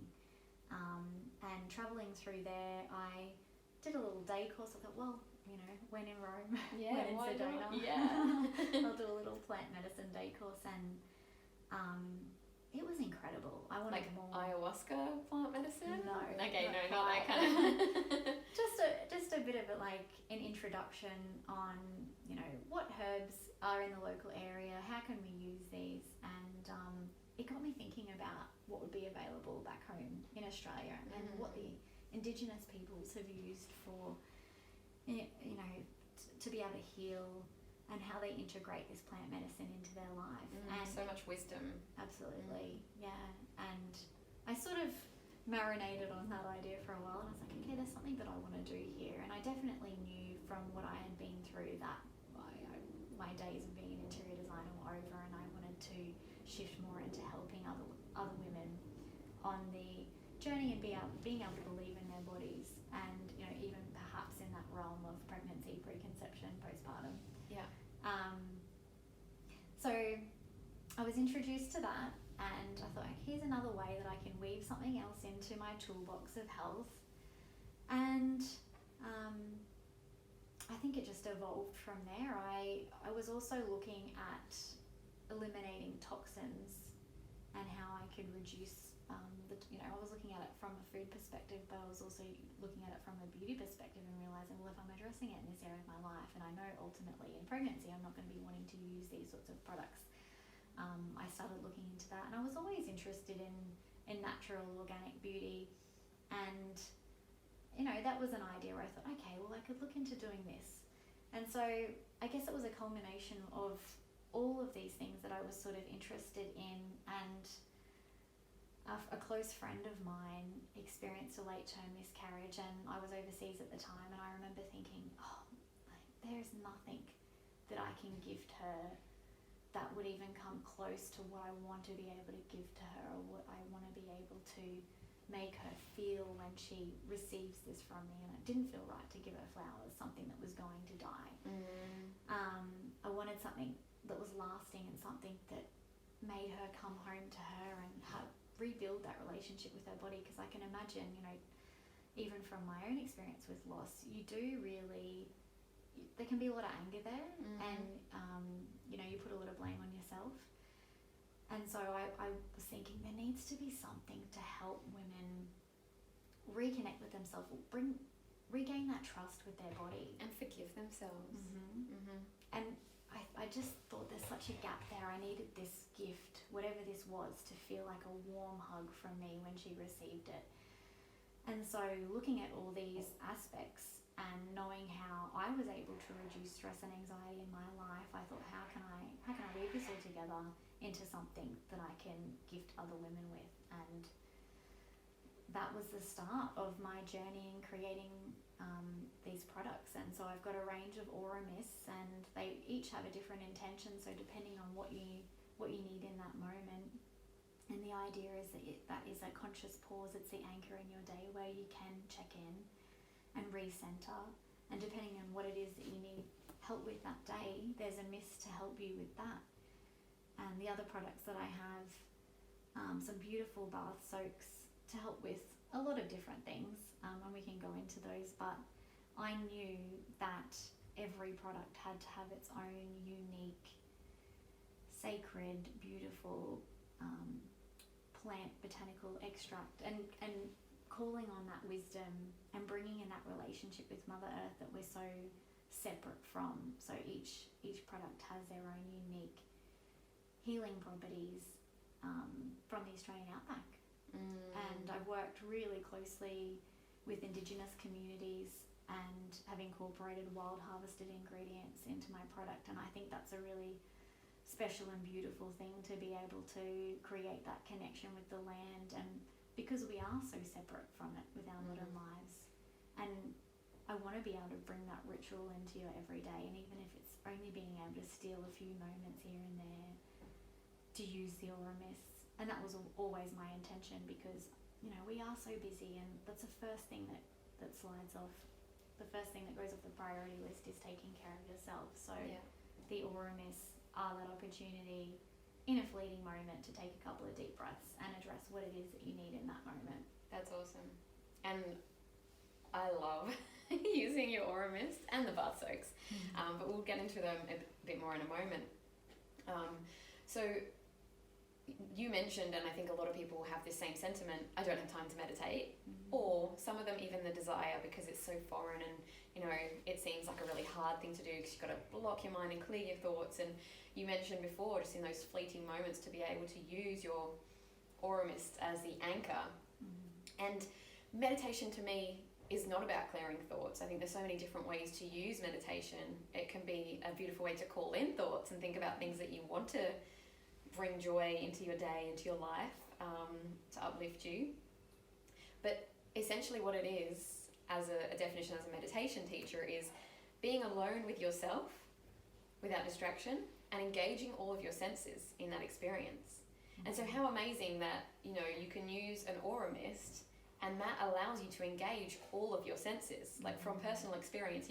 And travelling through there, I did a little day course. I thought, well, you know, when in Rome, when in Sedona, I'll do a little plant medicine day course, and it was incredible. I wanted like more. Ayahuasca plant medicine? No. Okay, not that kind of. just a bit of an introduction on, you know, what herbs are in the local area, how can we use these, and it got me thinking about what would be available back home in Australia, and what the Indigenous peoples have used for, you know, to be able to heal, and how they integrate this plant medicine into their life. And so much wisdom. Absolutely, yeah. And I sort of marinated on that idea for a while, and I was like, okay, there's something that I want to do here. And I definitely knew from what I had been through that my days of being an interior designer were over, and I wanted to shift more into helping other women on the journey and being able to believe in their bodies, and, you know, even perhaps in that realm of pregnancy, preconception, postpartum. Yeah. So I was introduced to that, and I thought, here's another way that I can weave something else into my toolbox of health. And I think it just evolved from there. I was also looking at eliminating toxins and how I could reduce I was looking at it from a food perspective, but I was also looking at it from a beauty perspective, and realizing, well, if I'm addressing it in this area of my life, and I know ultimately in pregnancy I'm not going to be wanting to use these sorts of products, I started looking into that. And I was always interested in natural organic beauty, and, you know, that was an idea where I thought, okay, well, I could look into doing this. And so I guess it was a culmination of all of these things that I was sort of interested in. And a close friend of mine experienced a late-term miscarriage, and I was overseas at the time, and I remember thinking, there's nothing that I can give to her that would even come close to what I want to be able to give to her, or what I want to be able to make her feel when she receives this from me. And it didn't feel right to give her flowers, something that was going to die. I wanted something that was lasting, and something that made her come home to her and rebuild that relationship with her body. Because I can imagine, you know, even from my own experience with loss, there can be a lot of anger there, and you know, you put a lot of blame on yourself. And so I was thinking, there needs to be something to help women reconnect with themselves, regain that trust with their body, and forgive themselves. And I just thought there's such a gap there. I needed this gift, whatever this was, to feel like a warm hug from me when she received it. And so looking at all these aspects and knowing how I was able to reduce stress and anxiety in my life, I thought, how can I weave this all together into something that I can gift other women with? And that was the start of my journey in creating these products. And so I've got a range of aura mists, and they each have a different intention, so depending on what you need in that moment. And the idea is that is a conscious pause. It's the anchor in your day where you can check in and recenter, and depending on what it is that you need help with that day, there's a mist to help you with that. And the other products that I have, some beautiful bath soaks to help with a lot of different things, and we can go into those, but I knew that every product had to have its own unique, sacred, beautiful plant botanical extract, and calling on that wisdom and bringing in that relationship with Mother Earth that we're so separate from. So each product has their own unique healing properties from the Australian outback. And I've worked really closely with Indigenous communities and have incorporated wild harvested ingredients into my product, and I think that's a really special and beautiful thing to be able to create that connection with the land, and because we are so separate from it with our modern lives, and I want to be able to bring that ritual into your everyday, and even if it's only being able to steal a few moments here and there to use the aura mists. And that was always my intention, because we are so busy, and that's the first thing that slides off. The first thing that goes off the priority list is taking care of yourself. So the aura mists are that opportunity in a fleeting moment to take a couple of deep breaths and address what it is that you need in that moment. That's awesome. And I love using your aura mist and the bath soaks, but we'll get into them a bit more in a moment. So you mentioned, and I think a lot of people have this same sentiment, I don't have time to meditate, or some of them even the desire, because it's so foreign and it seems like a really hard thing to do because you've got to block your mind and clear your thoughts. And you mentioned before, just in those fleeting moments, to be able to use your aura mist as the anchor. And meditation to me is not about clearing thoughts. I think there's so many different ways to use meditation. It can be a beautiful way to call in thoughts and think about things that you want to bring joy into your day, into your life, to uplift you. But essentially what it is, as a definition as a meditation teacher, is being alone with yourself without distraction and engaging all of your senses in that experience. And so how amazing that you can use an aura mist, and that allows you to engage all of your senses, like from personal experience.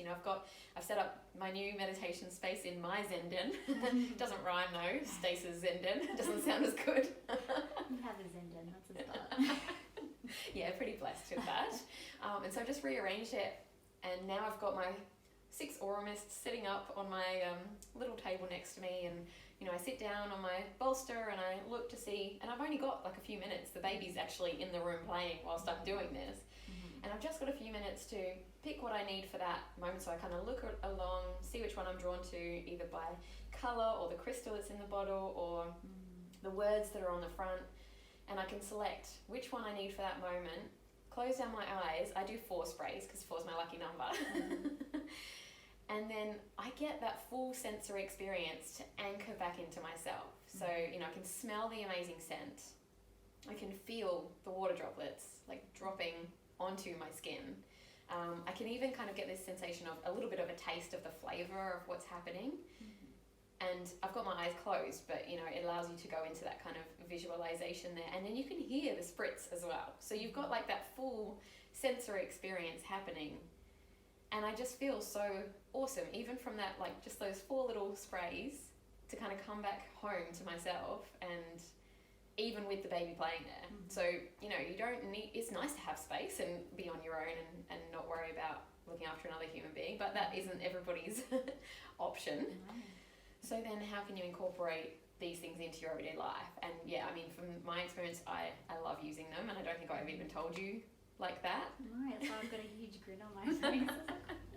I've set up my new meditation space in my Zen den. Doesn't rhyme though, Stacey's Zen den. Doesn't sound as good. You have a Zen den, that's a start. Yeah, pretty blessed with that. And so I've just rearranged it, and now I've got my 6 aura mists sitting up on my little table next to me, and I sit down on my bolster and I look to see, and I've only got like a few minutes. The baby's actually in the room playing whilst I'm doing this. And I've just got a few minutes to pick what I need for that moment. So I kind of look along, see which one I'm drawn to, either by colour or the crystal that's in the bottle or the words that are on the front. And I can select which one I need for that moment, close down my eyes. I do 4 sprays because 4 is my lucky number. And then I get that full sensory experience to anchor back into myself. So, I can smell the amazing scent. I can feel the water droplets like dropping onto my skin. I can even kind of get this sensation of a little bit of a taste of the flavour of what's happening. And I've got my eyes closed, but it allows you to go into that kind of visualization there. And then you can hear the spritz as well. So you've got like that full sensory experience happening. And I just feel so awesome, even from that, like just those 4 little sprays, to kind of come back home to myself, and even with the baby playing there. So, you don't need, it's nice to have space and be on your own and not worry about looking after another human being, but that isn't everybody's option. So then how can you incorporate these things into your everyday life? And yeah, I mean, from my experience, I love using them, and I don't think I've even told you like that. No, that's why I've got a huge grin on my face.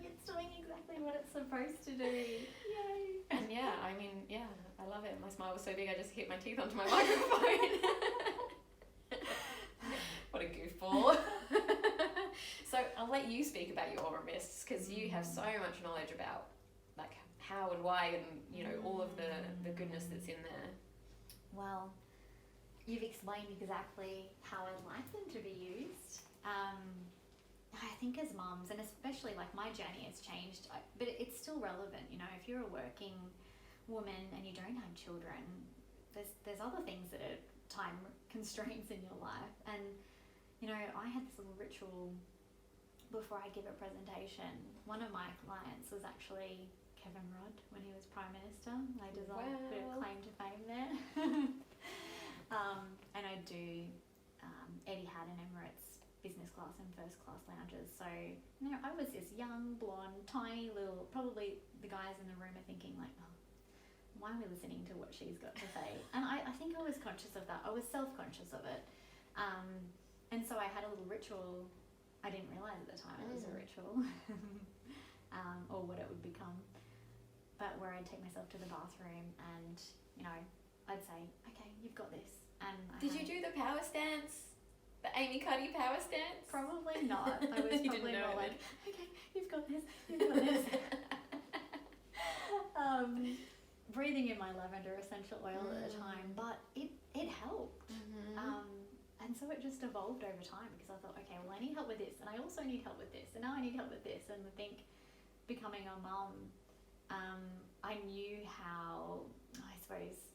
It's doing exactly what it's supposed to do. Yay! And yeah, I mean, yeah, I love it. My smile was so big I just hit my teeth onto my microphone. What a goofball. let you speak about your aura mists, because you have so much knowledge about like how and why and, you know, all of the goodness that's in there. Well, you've explained exactly how I'd like them to be used. I think as mums, and especially like my journey has changed, but it's still relevant. You know, if you're a working woman and you don't have children, there's other things that are time constraints in your life. And, you know, I had this little ritual before I give a presentation. One of my clients was actually Kevin Rudd when he was Prime Minister. I designed a bit of claim to fame there. And I do Etihad and Emirates business class and first class lounges. So, you know, I was this young, blonde, tiny little, probably the guys in the room are thinking like, oh, why are we listening to what she's got to say? And I think I was conscious of that. I was self-conscious of it. And so I had a little ritual. I didn't realise at the time it was a ritual or what it would become. But where I'd take myself to the bathroom and, you know, I'd say, okay, you've got this. And Did you do the power stance? The Amy Cuddy power stance? Probably not. I was probably more like, okay, you've got this, you've got this. Breathing in my lavender essential oil at the time, but it helped. And so it just evolved over time, because I thought, okay, well, I need help with this, and I also need help with this, and now I need help with this. And I think becoming a mum, I knew how, I suppose,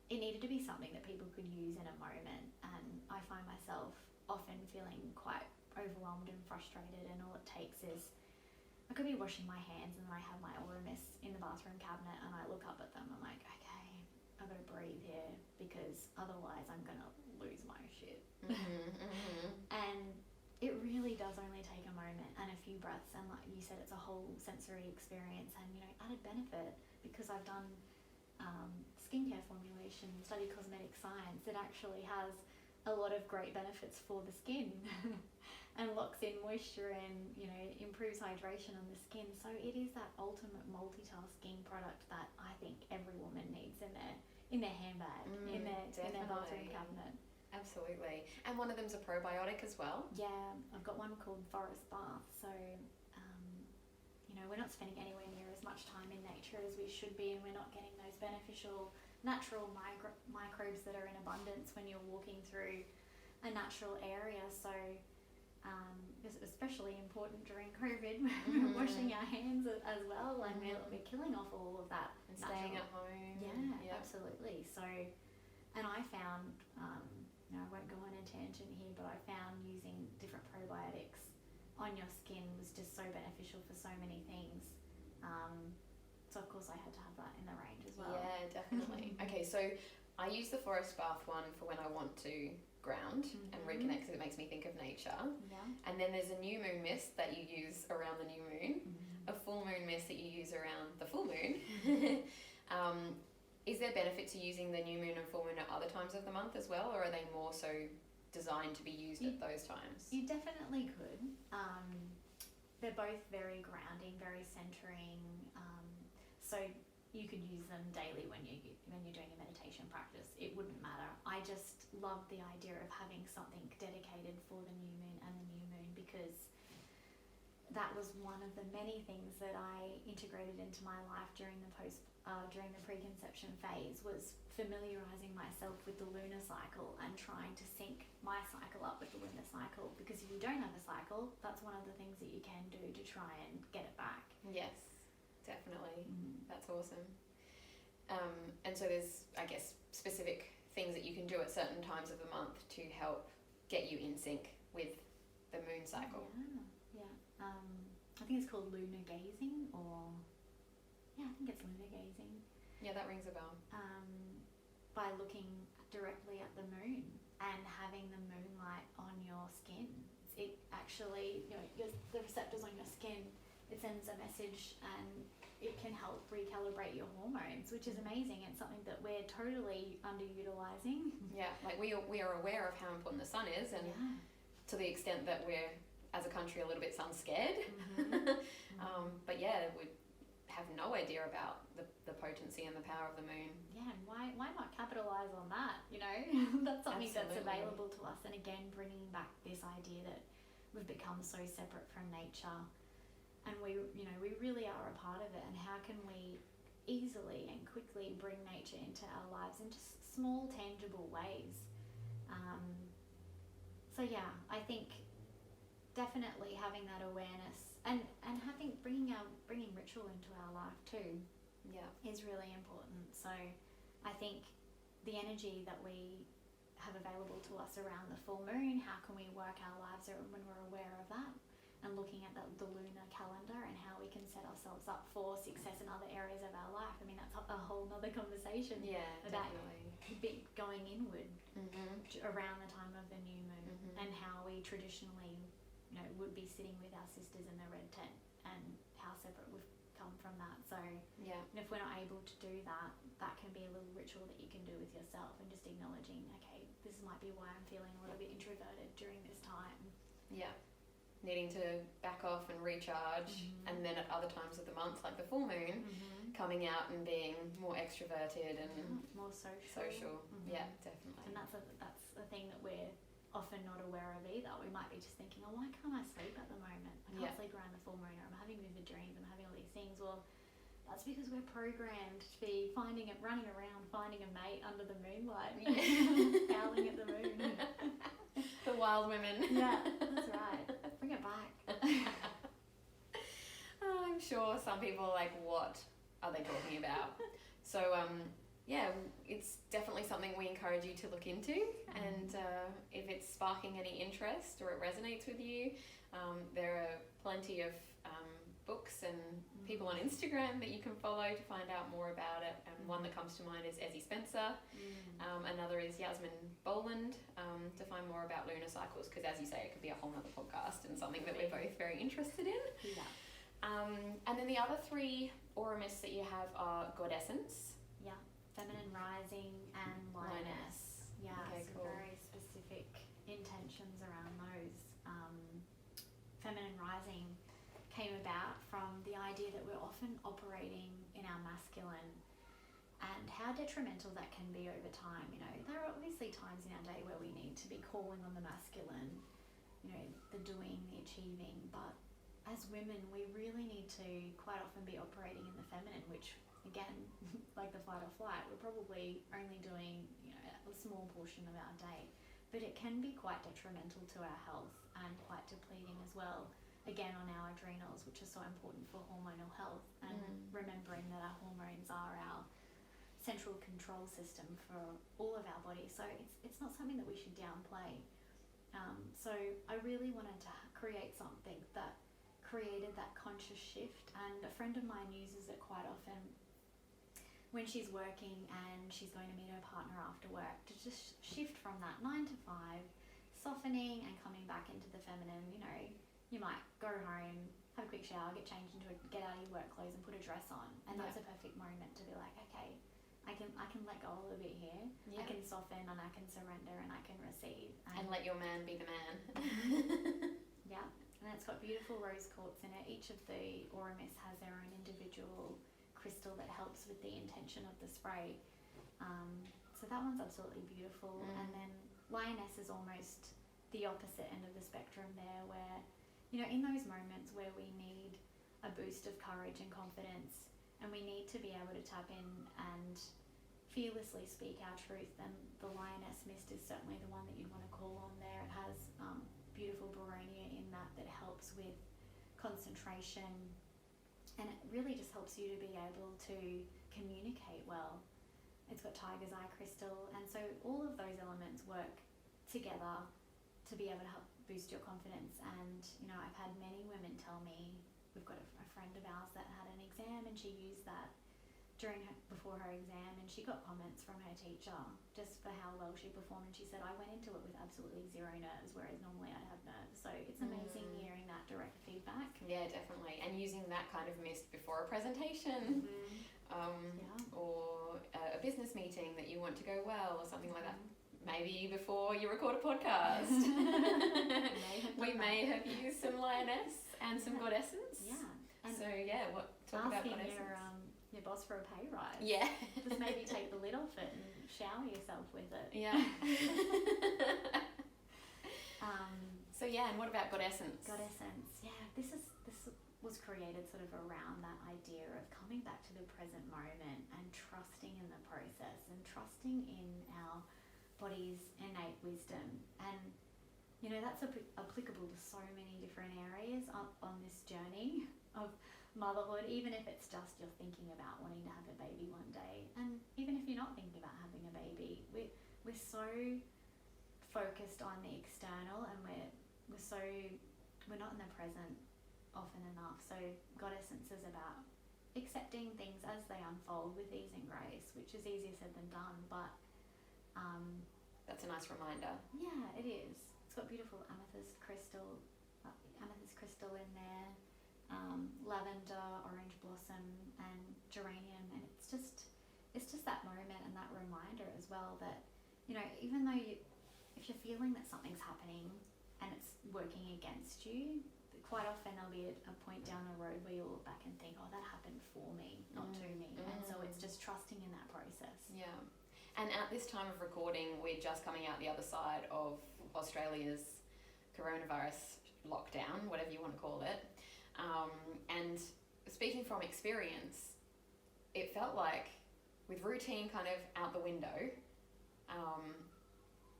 it needed to be something that people could use in a moment. And I find myself often feeling quite overwhelmed and frustrated, and all it takes is, I could be washing my hands and then I have my aura mists in the bathroom cabinet and I look up at them, I'm like, okay, I've got to breathe here, because otherwise I'm going to lose my shit. And it really does only take a moment and a few breaths, and like you said, it's a whole sensory experience. And, you know, added benefit, because I've done skincare formulation, studied cosmetic science, it actually has a lot of great benefits for the skin and locks in moisture and, you know, improves hydration on the skin. So it is that ultimate multitasking product that I think every woman needs in their handbag, in their bathroom cabinet. Absolutely. And one of them's a probiotic as well? Yeah, I've got one called Forest Bath. So, you know, we're not spending anywhere near as much time in nature as we should be, and we're not getting those beneficial natural microbes that are in abundance when you're walking through a natural area. So it's especially important during COVID, washing our hands as well, and we're killing off all of that. And staying at home. Yeah, absolutely. So, and I found, you know, I won't go on a tangent here, but I found using different probiotics on your skin was just so beneficial for so many things. So of course I had to have that in the range as well. Yeah, definitely. Okay, so I use the Forest Bath one for when I want to ground and reconnect, because it makes me think of nature. Yeah. And then there's a new moon mist that you use around the new moon, a full moon mist that you use around the full moon. Is there benefit to using the new moon and full moon at other times of the month as well, or are they more so designed to be used at those times? You definitely could. They're both very grounding, very centering. So you could use them daily when you're doing a meditation practice. It wouldn't matter. I just love the idea of having something dedicated for the new moon and the new moon, because that was one of the many things that I integrated into my life during the preconception phase, was familiarizing myself with the lunar cycle and trying to sync my cycle up with the lunar cycle, because if you don't have a cycle, that's one of the things that you can do to try and get it back. Yes, definitely. That's awesome. And so there's, I guess, specific things that you can do at certain times of the month to help get you in sync with the moon cycle. Yeah. I think it's called Lunar Gazing, or I think it's Lunar Gazing. Yeah, that rings a bell. By looking directly at the moon and having the moonlight on your skin, it actually, you know, the receptors on your skin, it sends a message and it can help recalibrate your hormones, which is amazing. It's something that we're totally underutilizing. Yeah, like we are aware of how important the sun is, and to the extent that we're, as a country, a little bit sun scared. But yeah, we have no idea about the potency and the power of the moon. Yeah, and why not capitalize on that? You know, that's something that's available to us. And again, bringing back this idea that we've become so separate from nature, and we really are a part of it. And how can we easily and quickly bring nature into our lives in just small, tangible ways? So yeah, I think definitely having that awareness and bringing ritual into our life too, is really important. So I think the energy that we have available to us around the full moon, how can we work our lives when we're aware of that, and looking at the lunar calendar and how we can set ourselves up for success in other areas of our life. I mean, that's a whole nother conversation about going inward around the time of the new moon, and how we traditionally would be sitting with our sisters in the red tent, and how separate we've come from that. So and if we're not able to do that, that can be a little ritual that you can do with yourself, and just acknowledging, okay, this might be why I'm feeling a little bit introverted during this time. Needing to back off and recharge, and then at other times of the month, like the full moon, coming out and being more extroverted and more social. Yeah, definitely. And that's a thing that we're often not aware of either. We might be just thinking, oh, why can't I sleep at the moment? I can't sleep around the full moon, or I'm having vivid dreams, I'm having all these things. Well, that's because we're programmed to be running around finding a mate under the moonlight, howling at the moon. The wild women. Yeah, that's right. Bring it back. I'm sure some people are like, what are they talking about? So it's definitely something we encourage you to look into, and if it's sparking any interest or it resonates with you, there are plenty of books and people on Instagram that you can follow to find out more about it. And one that comes to mind is Ezzy Spencer. Another is Yasmin Boland, to find more about lunar cycles, because as you say, it could be a whole nother podcast and something that we're both very interested in. And then the other three aura myths that you have are Goddessence, Feminine Rising, and Lioness. Okay, so cool. Very specific intentions around those. Feminine Rising came about from the idea that we're often operating in our masculine, and how detrimental that can be over time. There are obviously times in our day where we need to be calling on the masculine, the doing, the achieving, but as women, we really need to quite often be operating in the feminine, which again, like the fight or flight, we're probably only doing a small portion of our day, but it can be quite detrimental to our health and quite depleting as well. Again, on our adrenals, which is so important for hormonal health, and remembering that our hormones are our central control system for all of our body. So it's not something that we should downplay. So I really wanted to create something that created that conscious shift, and a friend of mine uses it quite often when she's working and she's going to meet her partner after work, to just shift from that 9 to 5, softening and coming back into the feminine. You might go home, have a quick shower, get changed get out of your work clothes and put a dress on, and that's a perfect moment to be like, okay, I can let go a little bit here. I can soften, and I can surrender, and I can receive, and let your man be the man. And it's got beautiful rose quartz in it. Each of the aura myths has their own individual crystal that helps with the intention of the spray. So that one's absolutely beautiful. And then Lioness is almost the opposite end of the spectrum there, where in those moments where we need a boost of courage and confidence, and we need to be able to tap in and fearlessly speak our truth, then the Lioness Mist is certainly the one that you'd want to call on there. It has beautiful baronia in that helps with concentration, and it really just helps you to be able to communicate well. It's got tiger's eye crystal, and so all of those elements work together to be able to help boost your confidence. And I've had many women tell me, we've got a friend of ours that had an exam, and she used that before her exam, and she got comments from her teacher just for how well she performed, and she said, I went into it with absolutely zero nerves, whereas normally I'd have nerves. So it's amazing hearing that direct feedback. Yeah, definitely. And using that kind of mist before a presentation, or a business meeting that you want to go well, or something like that. Maybe before you record a podcast. We may have used some Lioness and some Goddessence. And so talk about Goddessence. Your boss for a pay rise. Just maybe take the lid off it and shower yourself with it. So yeah, and what about Goddessence? Goddessence, yeah, this was created sort of around that idea of coming back to the present moment and trusting in the process and trusting in our body's innate wisdom. And you know, that's applicable to so many different areas on this journey of motherhood, even if it's just you're thinking about wanting to have a baby one day, and even if you're not thinking about having a baby, we're so focused on the external, and we're not in the present often enough. So Goddessence is about accepting things as they unfold with ease and grace, which is easier said than done, but that's a nice reminder. Yeah, it is. It's got beautiful amethyst crystal in there, lavender, orange blossom, and geranium, and it's just that moment and that reminder as well that, you know, even though if you're feeling that something's happening and it's working against you, quite often there'll be a point down the road where you'll look back and think, oh, that happened for me, not to me. And so it's just trusting in that process. Yeah. And at this time of recording, we're just coming out the other side of Australia's coronavirus lockdown, whatever you want to call it. And speaking from experience, it felt like with routine kind of out the window,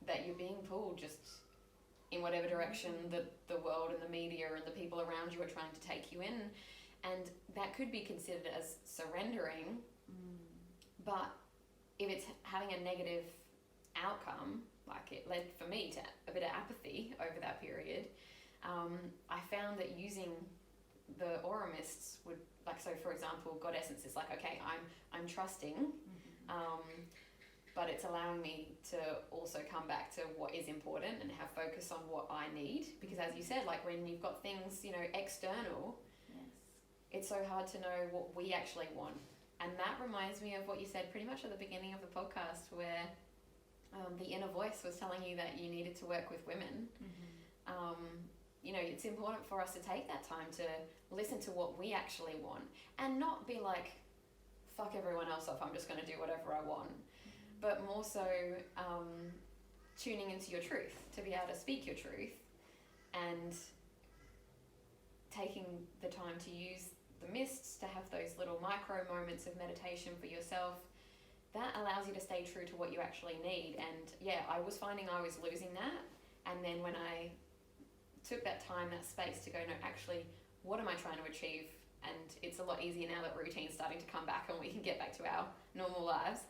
that you're being pulled just in whatever direction the world and the media and the people around you are trying to take you in. And that could be considered as surrendering, but if it's having a negative outcome, like it led for me to a bit of apathy over that period, I found that using the aura mists would, like, so for example, Goddessence is like, okay, I'm trusting, but it's allowing me to also come back to what is important and have focus on what I need, because as you said, like when you've got things, you know, external, it's so hard to know what we actually want. And that reminds me of what you said pretty much at the beginning of the podcast, where the inner voice was telling you that you needed to work with women. You know, it's important for us to take that time to listen to what we actually want and not be like, fuck everyone else off, I'm just going to do whatever I want. But more so tuning into your truth, to be able to speak your truth, and taking the time to use the mists to have those little micro moments of meditation for yourself. That allows you to stay true to what you actually need. And yeah, I was finding I was losing that. And then when I took that time, that space to go, no, actually, what am I trying to achieve? And it's a lot easier now that routine's starting to come back and we can get back to our normal lives.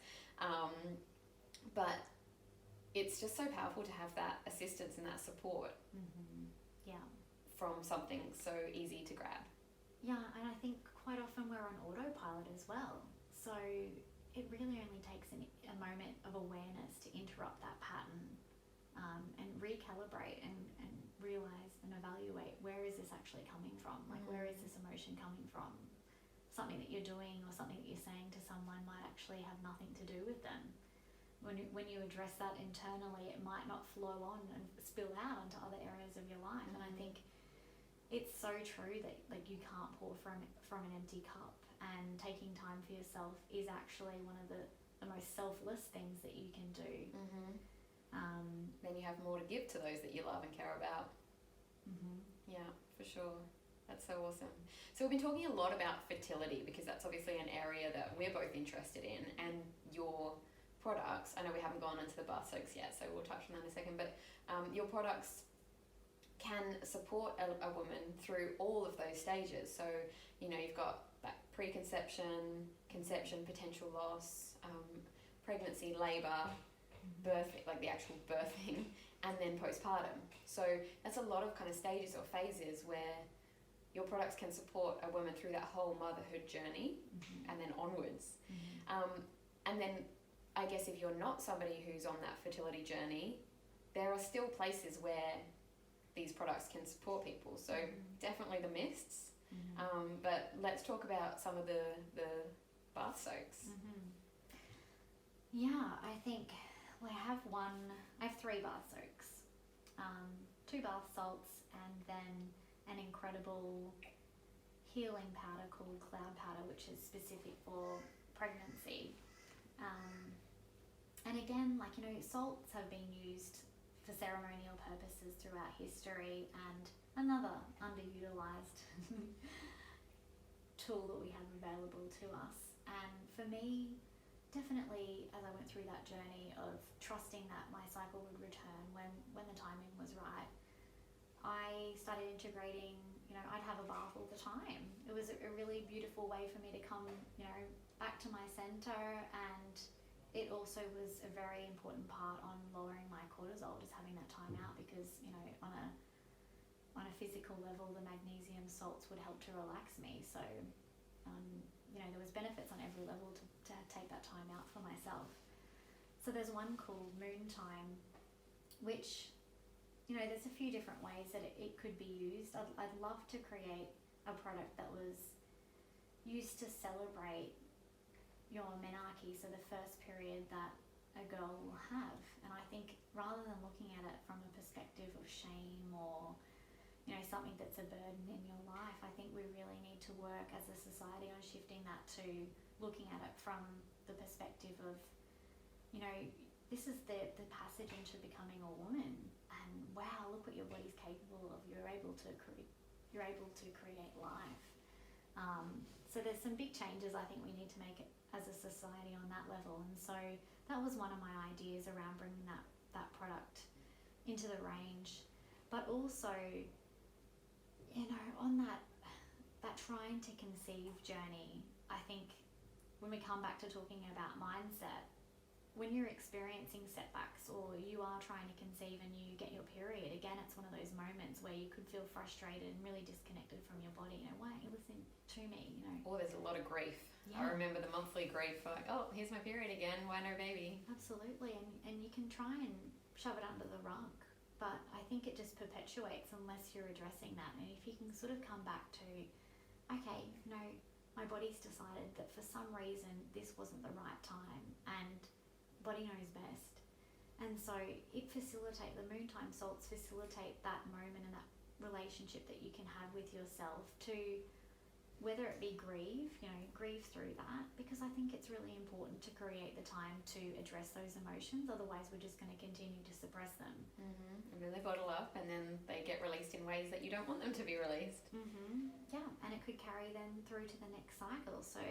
But it's just so powerful to have that assistance and that support from something so easy to grab. Yeah, and I think quite often we're on autopilot as well. So it really only takes a moment of awareness to interrupt that pattern, and recalibrate and realize and evaluate, where is this actually coming from? Like, where is this emotion coming from? Something that you're doing or something that you're saying to someone might actually have nothing to do with them. When you address that internally, it might not flow on and spill out onto other areas of your life. And I think it's so true that, like, you can't pour from an empty cup, and taking time for yourself is actually one of the most selfless things that you can do. Then you have more to give to those that you love and care about. Yeah, for sure. That's so awesome. So we've been talking a lot about fertility, because that's obviously an area that we're both interested in, and your products, I know we haven't gone into the bath soaks yet, so we'll touch on that in a second, but your products can support a woman through all of those stages. So, you know, you've got that preconception, conception, potential loss, pregnancy, labour, birthing, like the actual birthing, and then postpartum. So that's a lot of kind of stages or phases where your products can support a woman through that whole motherhood journey and then onwards. And then I guess if you're not somebody who's on that fertility journey, there are still places where these products can support people. So definitely the mists, but let's talk about some of the bath soaks. Yeah, I think I have 3 bath soaks, 2 bath salts, and then an incredible healing powder called cloud powder, which is specific for pregnancy. And again, like, you know, salts have been used for ceremonial purposes throughout history, and another underutilized tool that we have available to us. And for me, definitely, as I went through that journey of trusting that my cycle would return when the timing was right, I started integrating, I'd have a bath all the time. It was a really beautiful way for me to come, back to my center, and it also was a very important part on lowering my cortisol, just having that time out, because, on a physical level, the magnesium salts would help to relax me. So, there was benefits on every level to take that time out for myself. So there's one called Moon Time, which, there's a few different ways that it could be used. I'd love to create a product that was used to celebrate your menarche, so the first period that a girl will have. And I think rather than looking at it from a perspective of shame or something that's a burden in your life, I think we really need to work as a society on shifting that to looking at it from the perspective of, this is the passage into becoming a woman, and wow, look what your body's capable of. You're able to create life. So there's some big changes I think we need to make it as a society on that level, and so that was one of my ideas around bringing that product into the range. But also, on that trying to conceive journey, I think when we come back to talking about mindset, when you're experiencing setbacks or you are trying to conceive and you get your period, again, it's one of those moments where you could feel frustrated and really disconnected from your body. Why aren't you listening to me? Or there's a lot of grief. Yeah. I remember the monthly grief, like, oh, here's my period again, why no baby? Absolutely, and you can try and shove it under the rug, but I think it just perpetuates unless you're addressing that. And if you can sort of come back to, okay, my body's decided that for some reason this wasn't the right time, and body knows best. And so the Moon Time salts facilitate that moment and that relationship that you can have with yourself to, whether it be grieve through that, because I think it's really important to create the time to address those emotions. Otherwise, we're just going to continue to suppress them. Mm-hmm. And then they bottle up, and then they get released in ways that you don't want them to be released. Mm-hmm. Yeah, and it could carry them through to the next cycle. So,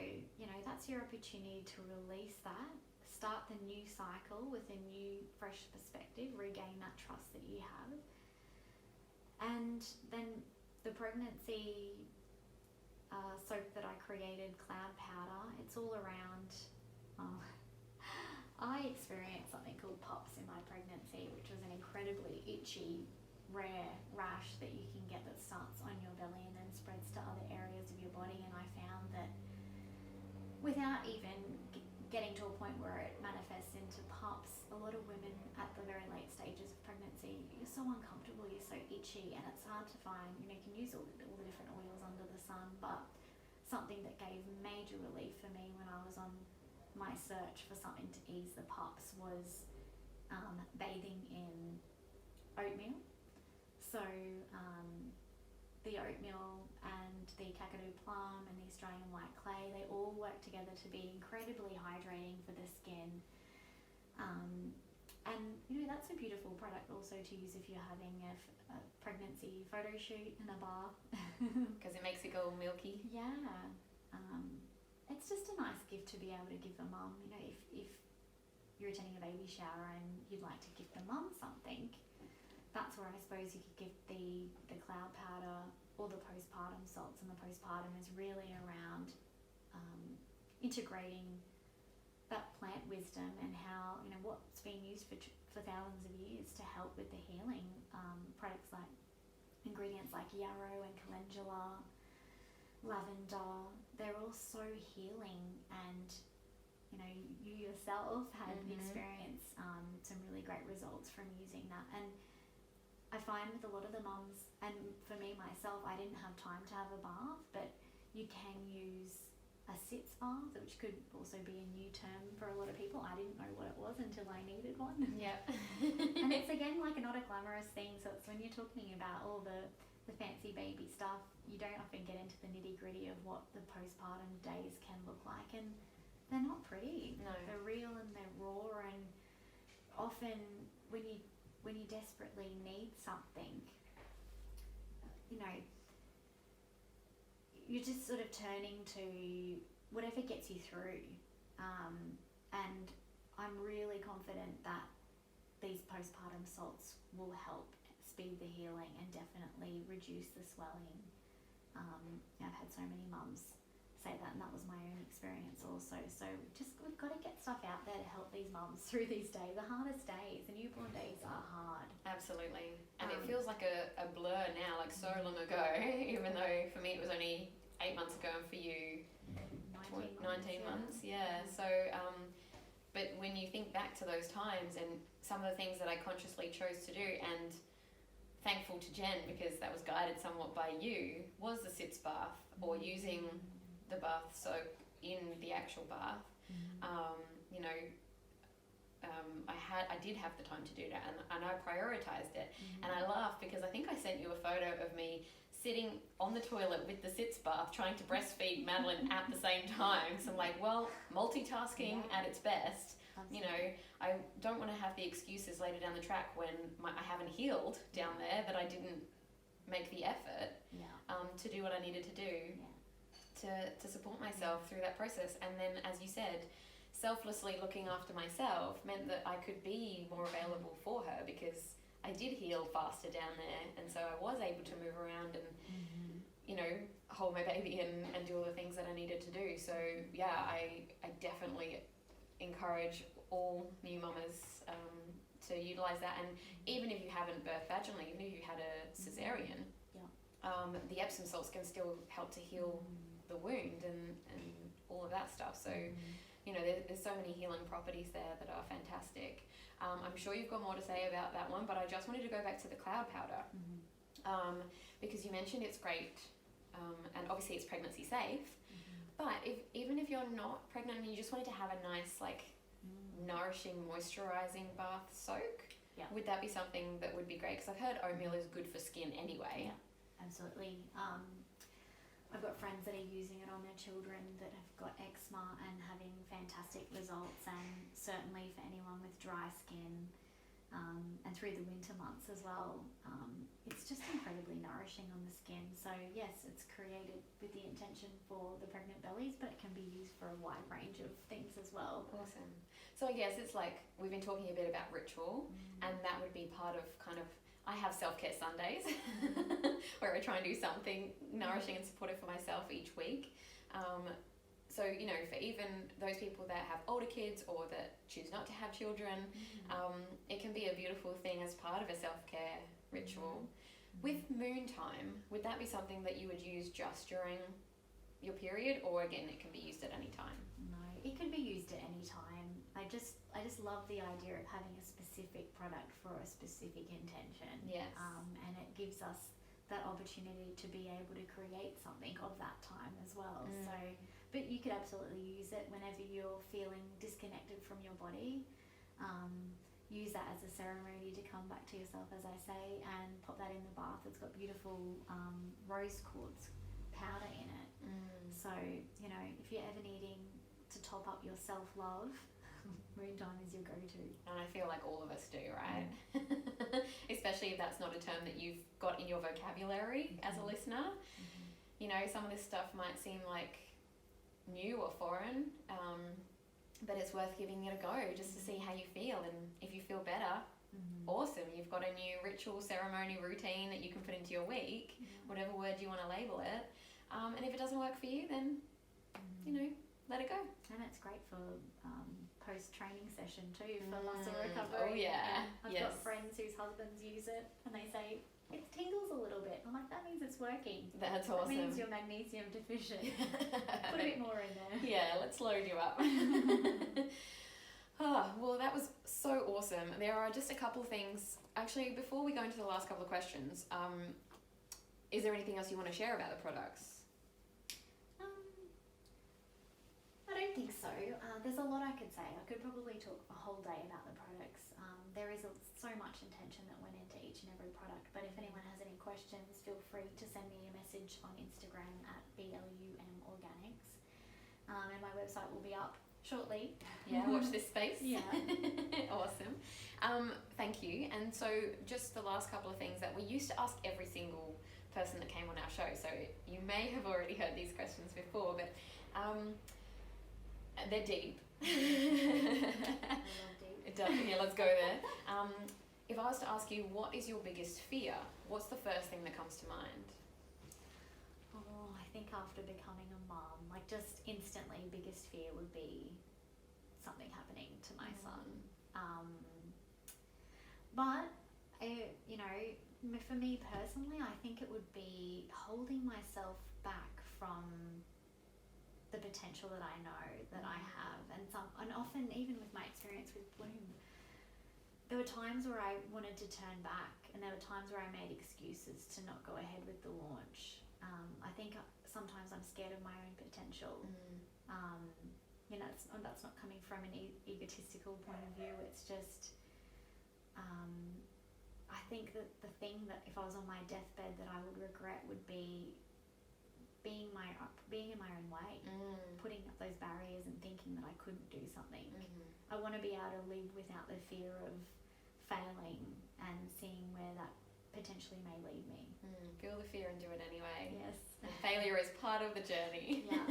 that's your opportunity to release that, start the new cycle with a new, fresh perspective, regain that trust that you have. And then the pregnancy soap that I created, Cloud Powder, it's all around, I experienced something called POPs in my pregnancy, which was an incredibly itchy, rare rash that you can get that starts on your belly and then spreads to other areas of your body. And I found that without even getting to a point where it manifests into POPs, a lot of women at the very late stages of pregnancy, you're so uncomfortable, you're so itchy, and it's hard to find, you can use all the different oils under the sun, but something that gave major relief for me when I was on my search for something to ease the POPs was bathing in oatmeal. So the oatmeal and the kakadu plum and the Australian white clay, they all work together to be incredibly hydrating for the skin. And that's a beautiful product also to use if you're having a pregnancy photo shoot in a bath. Because it makes it go milky. Yeah. It's just a nice gift to be able to give a mum. If you're attending a baby shower and you'd like to gift the mum something, that's where I suppose you could give the cloud powder or the postpartum salts. And the postpartum is really around integrating that plant wisdom and how, what's been used for thousands of years to help with the healing. Products like ingredients like yarrow and calendula, lavender, they're all so healing. And you yourself had experienced some really great results from using that. And I find with a lot of the mums, and for me myself, I didn't have time to have a bath, but you can use a sitz bath, which could also be a new term for a lot of people. I didn't know what it was until I needed one. Yeah. And it's again like not a glamorous thing, so it's when you're talking about all the fancy baby stuff, you don't often get into the nitty gritty of what the postpartum days can look like, and they're not pretty. No. They're real and they're raw, and often when you when you desperately need something, you know, you're just sort of turning to whatever gets you through. And I'm really confident that these postpartum salts will help speed the healing and definitely reduce the swelling. I've had so many mums say that, and that was my own experience also. So we've got to get stuff out there to help these mums through these days, the hardest days. The newborn days are hard. Absolutely. And it feels like a blur now, like so long ago, even though for me it was only 8 months ago, and for you 19 months. Yeah. So but when you think back to those times and some of the things that I consciously chose to do, and thankful to Jen because that was guided somewhat by you, was the sitz bath or using the bath soap in the actual bath. You know, I did have the time to do that, and I prioritized it. And I laugh because I think I sent you a photo of me sitting on the toilet with the sitz bath trying to breastfeed Madeline at the same time. So I'm like, well, multitasking at its best. You know, I don't want to have the excuses later down the track when I haven't healed down there, that I didn't make the effort to do what I needed to do to support myself through that process. And then, as you said, selflessly looking after myself meant that I could be more available for her, because I did heal faster down there, and so I was able to move around and you know, hold my baby and do all the things that I needed to do. So yeah, I definitely encourage all new mamas to utilize that. And even if you haven't birthed vaginally, even if you had a cesarean, the Epsom salts can still help to heal the wound and all of that stuff. So you know, there's so many healing properties there that are fantastic. I'm sure you've got more to say about that one, but I just wanted to go back to the cloud powder, because you mentioned it's great, and obviously it's pregnancy safe, but even if you're not pregnant and you just wanted to have a nice, like, nourishing, moisturizing bath soak, would that be something that would be great? Because I've heard oatmeal is good for skin anyway. Yeah, absolutely. I've got friends that are using it on their children that have got eczema and having fantastic results, and certainly for anyone with dry skin, and through the winter months as well, it's just incredibly nourishing on the skin. So yes, it's created with the intention for the pregnant bellies, but it can be used for a wide range of things as well. Awesome. So I guess it's like, we've been talking a bit about ritual, and that would be part of kind of, I have self-care Sundays where I try and do something nourishing and supportive for myself each week. So, you know, for even those people that have older kids or that choose not to have children, it can be a beautiful thing as part of a self-care ritual. With moon time, would that be something that you would use just during your period, or again, it can be used at any time? No, it can be used at any time. I just love the idea of having a specific product for a specific intention. Yes. And it gives us that opportunity to be able to create something of that time as well. So, but you could absolutely use it whenever you're feeling disconnected from your body. Use that as a ceremony to come back to yourself, as I say, and pop that in the bath. It's got beautiful rose quartz powder in it. So, you know, if you're ever needing to top up your self-love, moon time is your go-to. And I feel like all of us do, right? Especially if that's not a term that you've got in your vocabulary as a listener. You know, some of this stuff might seem like new or foreign, but it's worth giving it a go just to see how you feel. And if you feel better, awesome, you've got a new ritual, ceremony, routine that you can put into your week, whatever word you want to label it. And if it doesn't work for you, then you know, let it go. And it's great for post-training session too, for muscle recovery. Oh yeah. I've got friends whose husbands use it and they say it tingles a little bit. I'm like, that means it's working. That's awesome. That means you're magnesium deficient. Put a bit more in there. Yeah, let's load you up. Well, that was so awesome. There are just a couple of things. Actually, before we go into the last couple of questions, is there anything else you want to share about the products? I don't think so. There's a lot I could say. I could probably talk a whole day about the products. There is so much intention that went into each and every product, but if anyone has any questions, feel free to send me a message on Instagram at BLUM Organics. And my website will be up shortly. Yeah, watch this space. Yeah. Awesome. Thank you. And so just the last couple of things that we used to ask every single person that came on our show. So you may have already heard these questions before, but they're deep. I love deep. Definitely, let's go there. If I was to ask you, what is your biggest fear? What's the first thing that comes to mind? Oh, I think after becoming a mum, like just instantly, biggest fear would be something happening to my son. But for me personally, I think it would be holding myself back from the potential that I know that I have, and often even with my experience with Blūm, there were times where I wanted to turn back, and there were times where I made excuses to not go ahead with the launch. I think sometimes I'm scared of my own potential. That's not coming from an egotistical point of view. It's just, I think that the thing that if I was on my deathbed that I would regret would be being in my own way, putting up those barriers and thinking that I couldn't do something. I want to be able to live without the fear of failing and seeing where that potentially may lead me. Feel the fear and do it anyway. Yes. And failure is part of the journey. Yeah.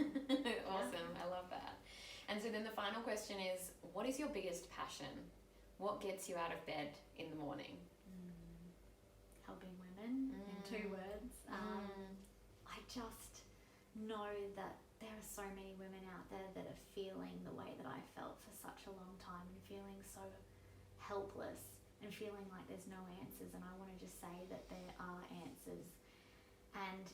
Awesome. I love that. And so then the final question is, what is your biggest passion? What gets you out of bed in the morning? Helping women in 2 words. I just know that there are so many women out there that are feeling the way that I felt for such a long time, and feeling so helpless and feeling like there's no answers. And I want to just say that there are answers, and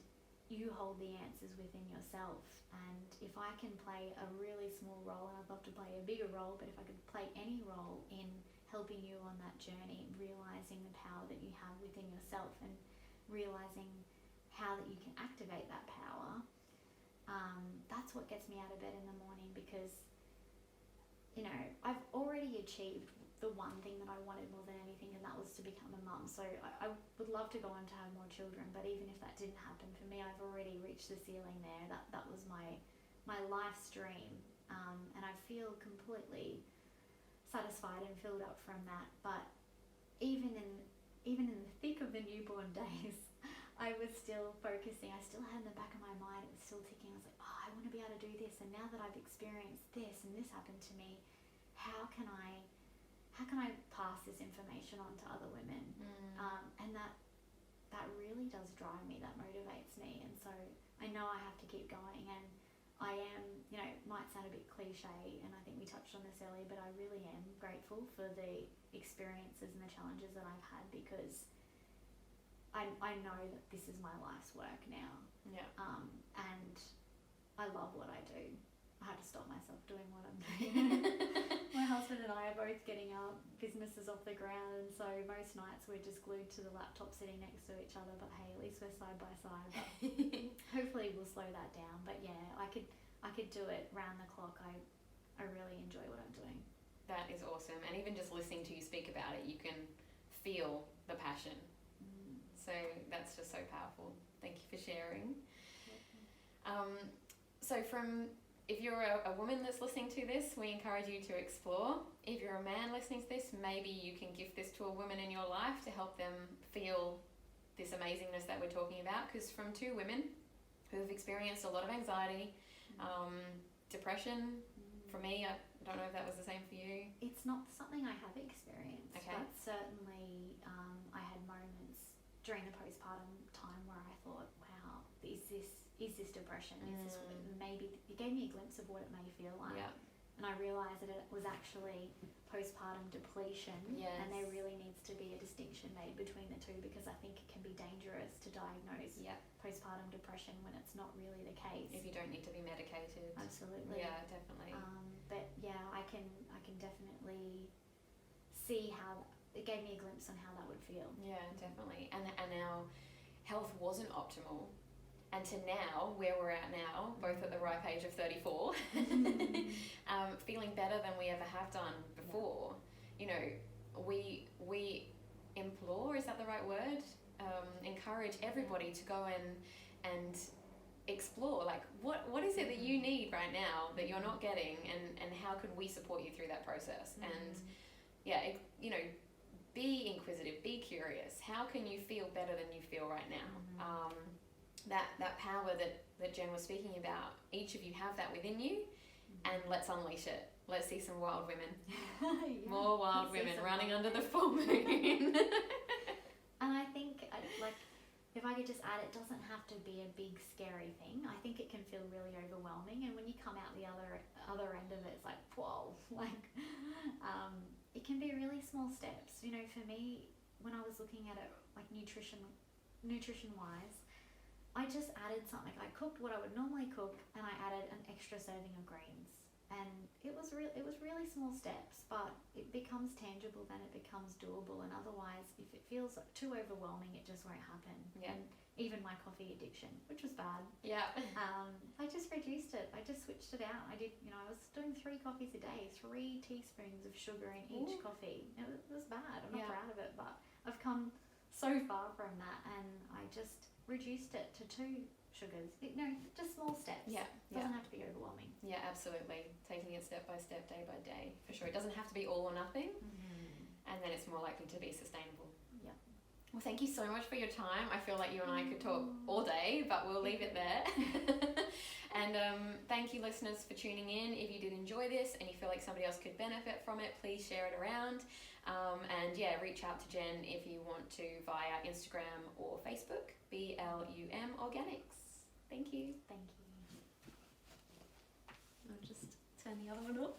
you hold the answers within yourself. And if I can play a really small role, and I'd love to play a bigger role, but if I could play any role in helping you on that journey, realizing the power that you have within yourself and realizing how that you can activate that power, that's what gets me out of bed in the morning, because I've already achieved the one thing that I wanted more than anything, and that was to become a mum. So I would love to go on to have more children, but even if that didn't happen for me, I've already reached the ceiling there. That was my life's dream, and I feel completely satisfied and filled up from that. But even in the thick of the newborn days, I was still focusing. I still had in the back of my mind, it was still ticking. I was like, I want to be able to do this, and now that I've experienced this and this happened to me, how can I pass this information on to other women? And that really does drive me, that motivates me. And so I know I have to keep going, and I am, it might sound a bit cliche, and I think we touched on this earlier, but I really am grateful for the experiences and the challenges that I've had, because I know that this is my life's work now. Yeah. And I love what I do. I had to stop myself doing what I'm doing. My husband and I are both getting our businesses off the ground, and so most nights we're just glued to the laptop sitting next to each other, but hey, at least we're side by side. But hopefully we'll slow that down. But yeah, I could do it round the clock. I really enjoy what I'm doing. That is awesome. And even just listening to you speak about it, you can feel the passion. So that's just so powerful. Thank you for sharing. If you're a woman that's listening to this, we encourage you to explore. If you're a man listening to this, maybe you can gift this to a woman in your life to help them feel this amazingness that we're talking about. Because from 2 women who have experienced a lot of anxiety, depression, for me, I don't know if that was the same for you. It's not something I have experienced, okay. But certainly I had moments during the postpartum time where I thought, wow, is this depression? Is this maybe, it gave me a glimpse of what it may feel like. Yeah. And I realised that it was actually postpartum depletion. Yes. And there really needs to be a distinction made between the two, because I think it can be dangerous to diagnose postpartum depression when it's not really the case. If you don't need to be medicated. Absolutely. Yeah, definitely. But yeah, I can definitely see how it gave me a glimpse on how that would feel. Yeah, definitely. And our health wasn't optimal. And to now, where we're at now, both at the ripe age of 34, feeling better than we ever have done before. We implore, is that the right word? Encourage everybody to go and explore, like, what is it that you need right now that you're not getting, and how can we support you through that process? And you know, be inquisitive, be curious. How can you feel better than you feel right now? That power that Jen was speaking about, each of you have that within you, and let's unleash it. Let's see some wild women. More wild women running under the full moon. And I think, like, if I could just add, it doesn't have to be a big scary thing. I think it can feel really overwhelming, and when you come out the other end of it, it's like, whoa, like, it can be really small steps. You know, for me, when I was looking at it, like nutrition wise, I just added something. I cooked what I would normally cook, and I added an extra serving of greens. And it was really small steps, but it becomes tangible, then it becomes doable. And otherwise, if it feels too overwhelming, it just won't happen. Yeah. And even my coffee addiction, which was bad. Yeah. I just reduced it. I just switched it out. I did, I was doing 3 coffees a day, 3 teaspoons of sugar in each coffee. It was bad. I'm not proud of it, but I've come so far from that, and I just reduced it to 2 sugars. Just small steps. Yeah. Doesn't have to be overwhelming. Yeah, absolutely. Taking it step by step, day by day, for sure. It doesn't have to be all or nothing, and then it's more likely to be sustainable. Yeah. Well, thank you so much for your time. I feel like you and I could talk all day, but we'll leave it there. And thank you, listeners, for tuning in. If you did enjoy this and you feel like somebody else could benefit from it, please share it around. And reach out to Jen if you want to via Instagram or Facebook, BLUM Organics. Thank you. Thank you. I'll just turn the other one off.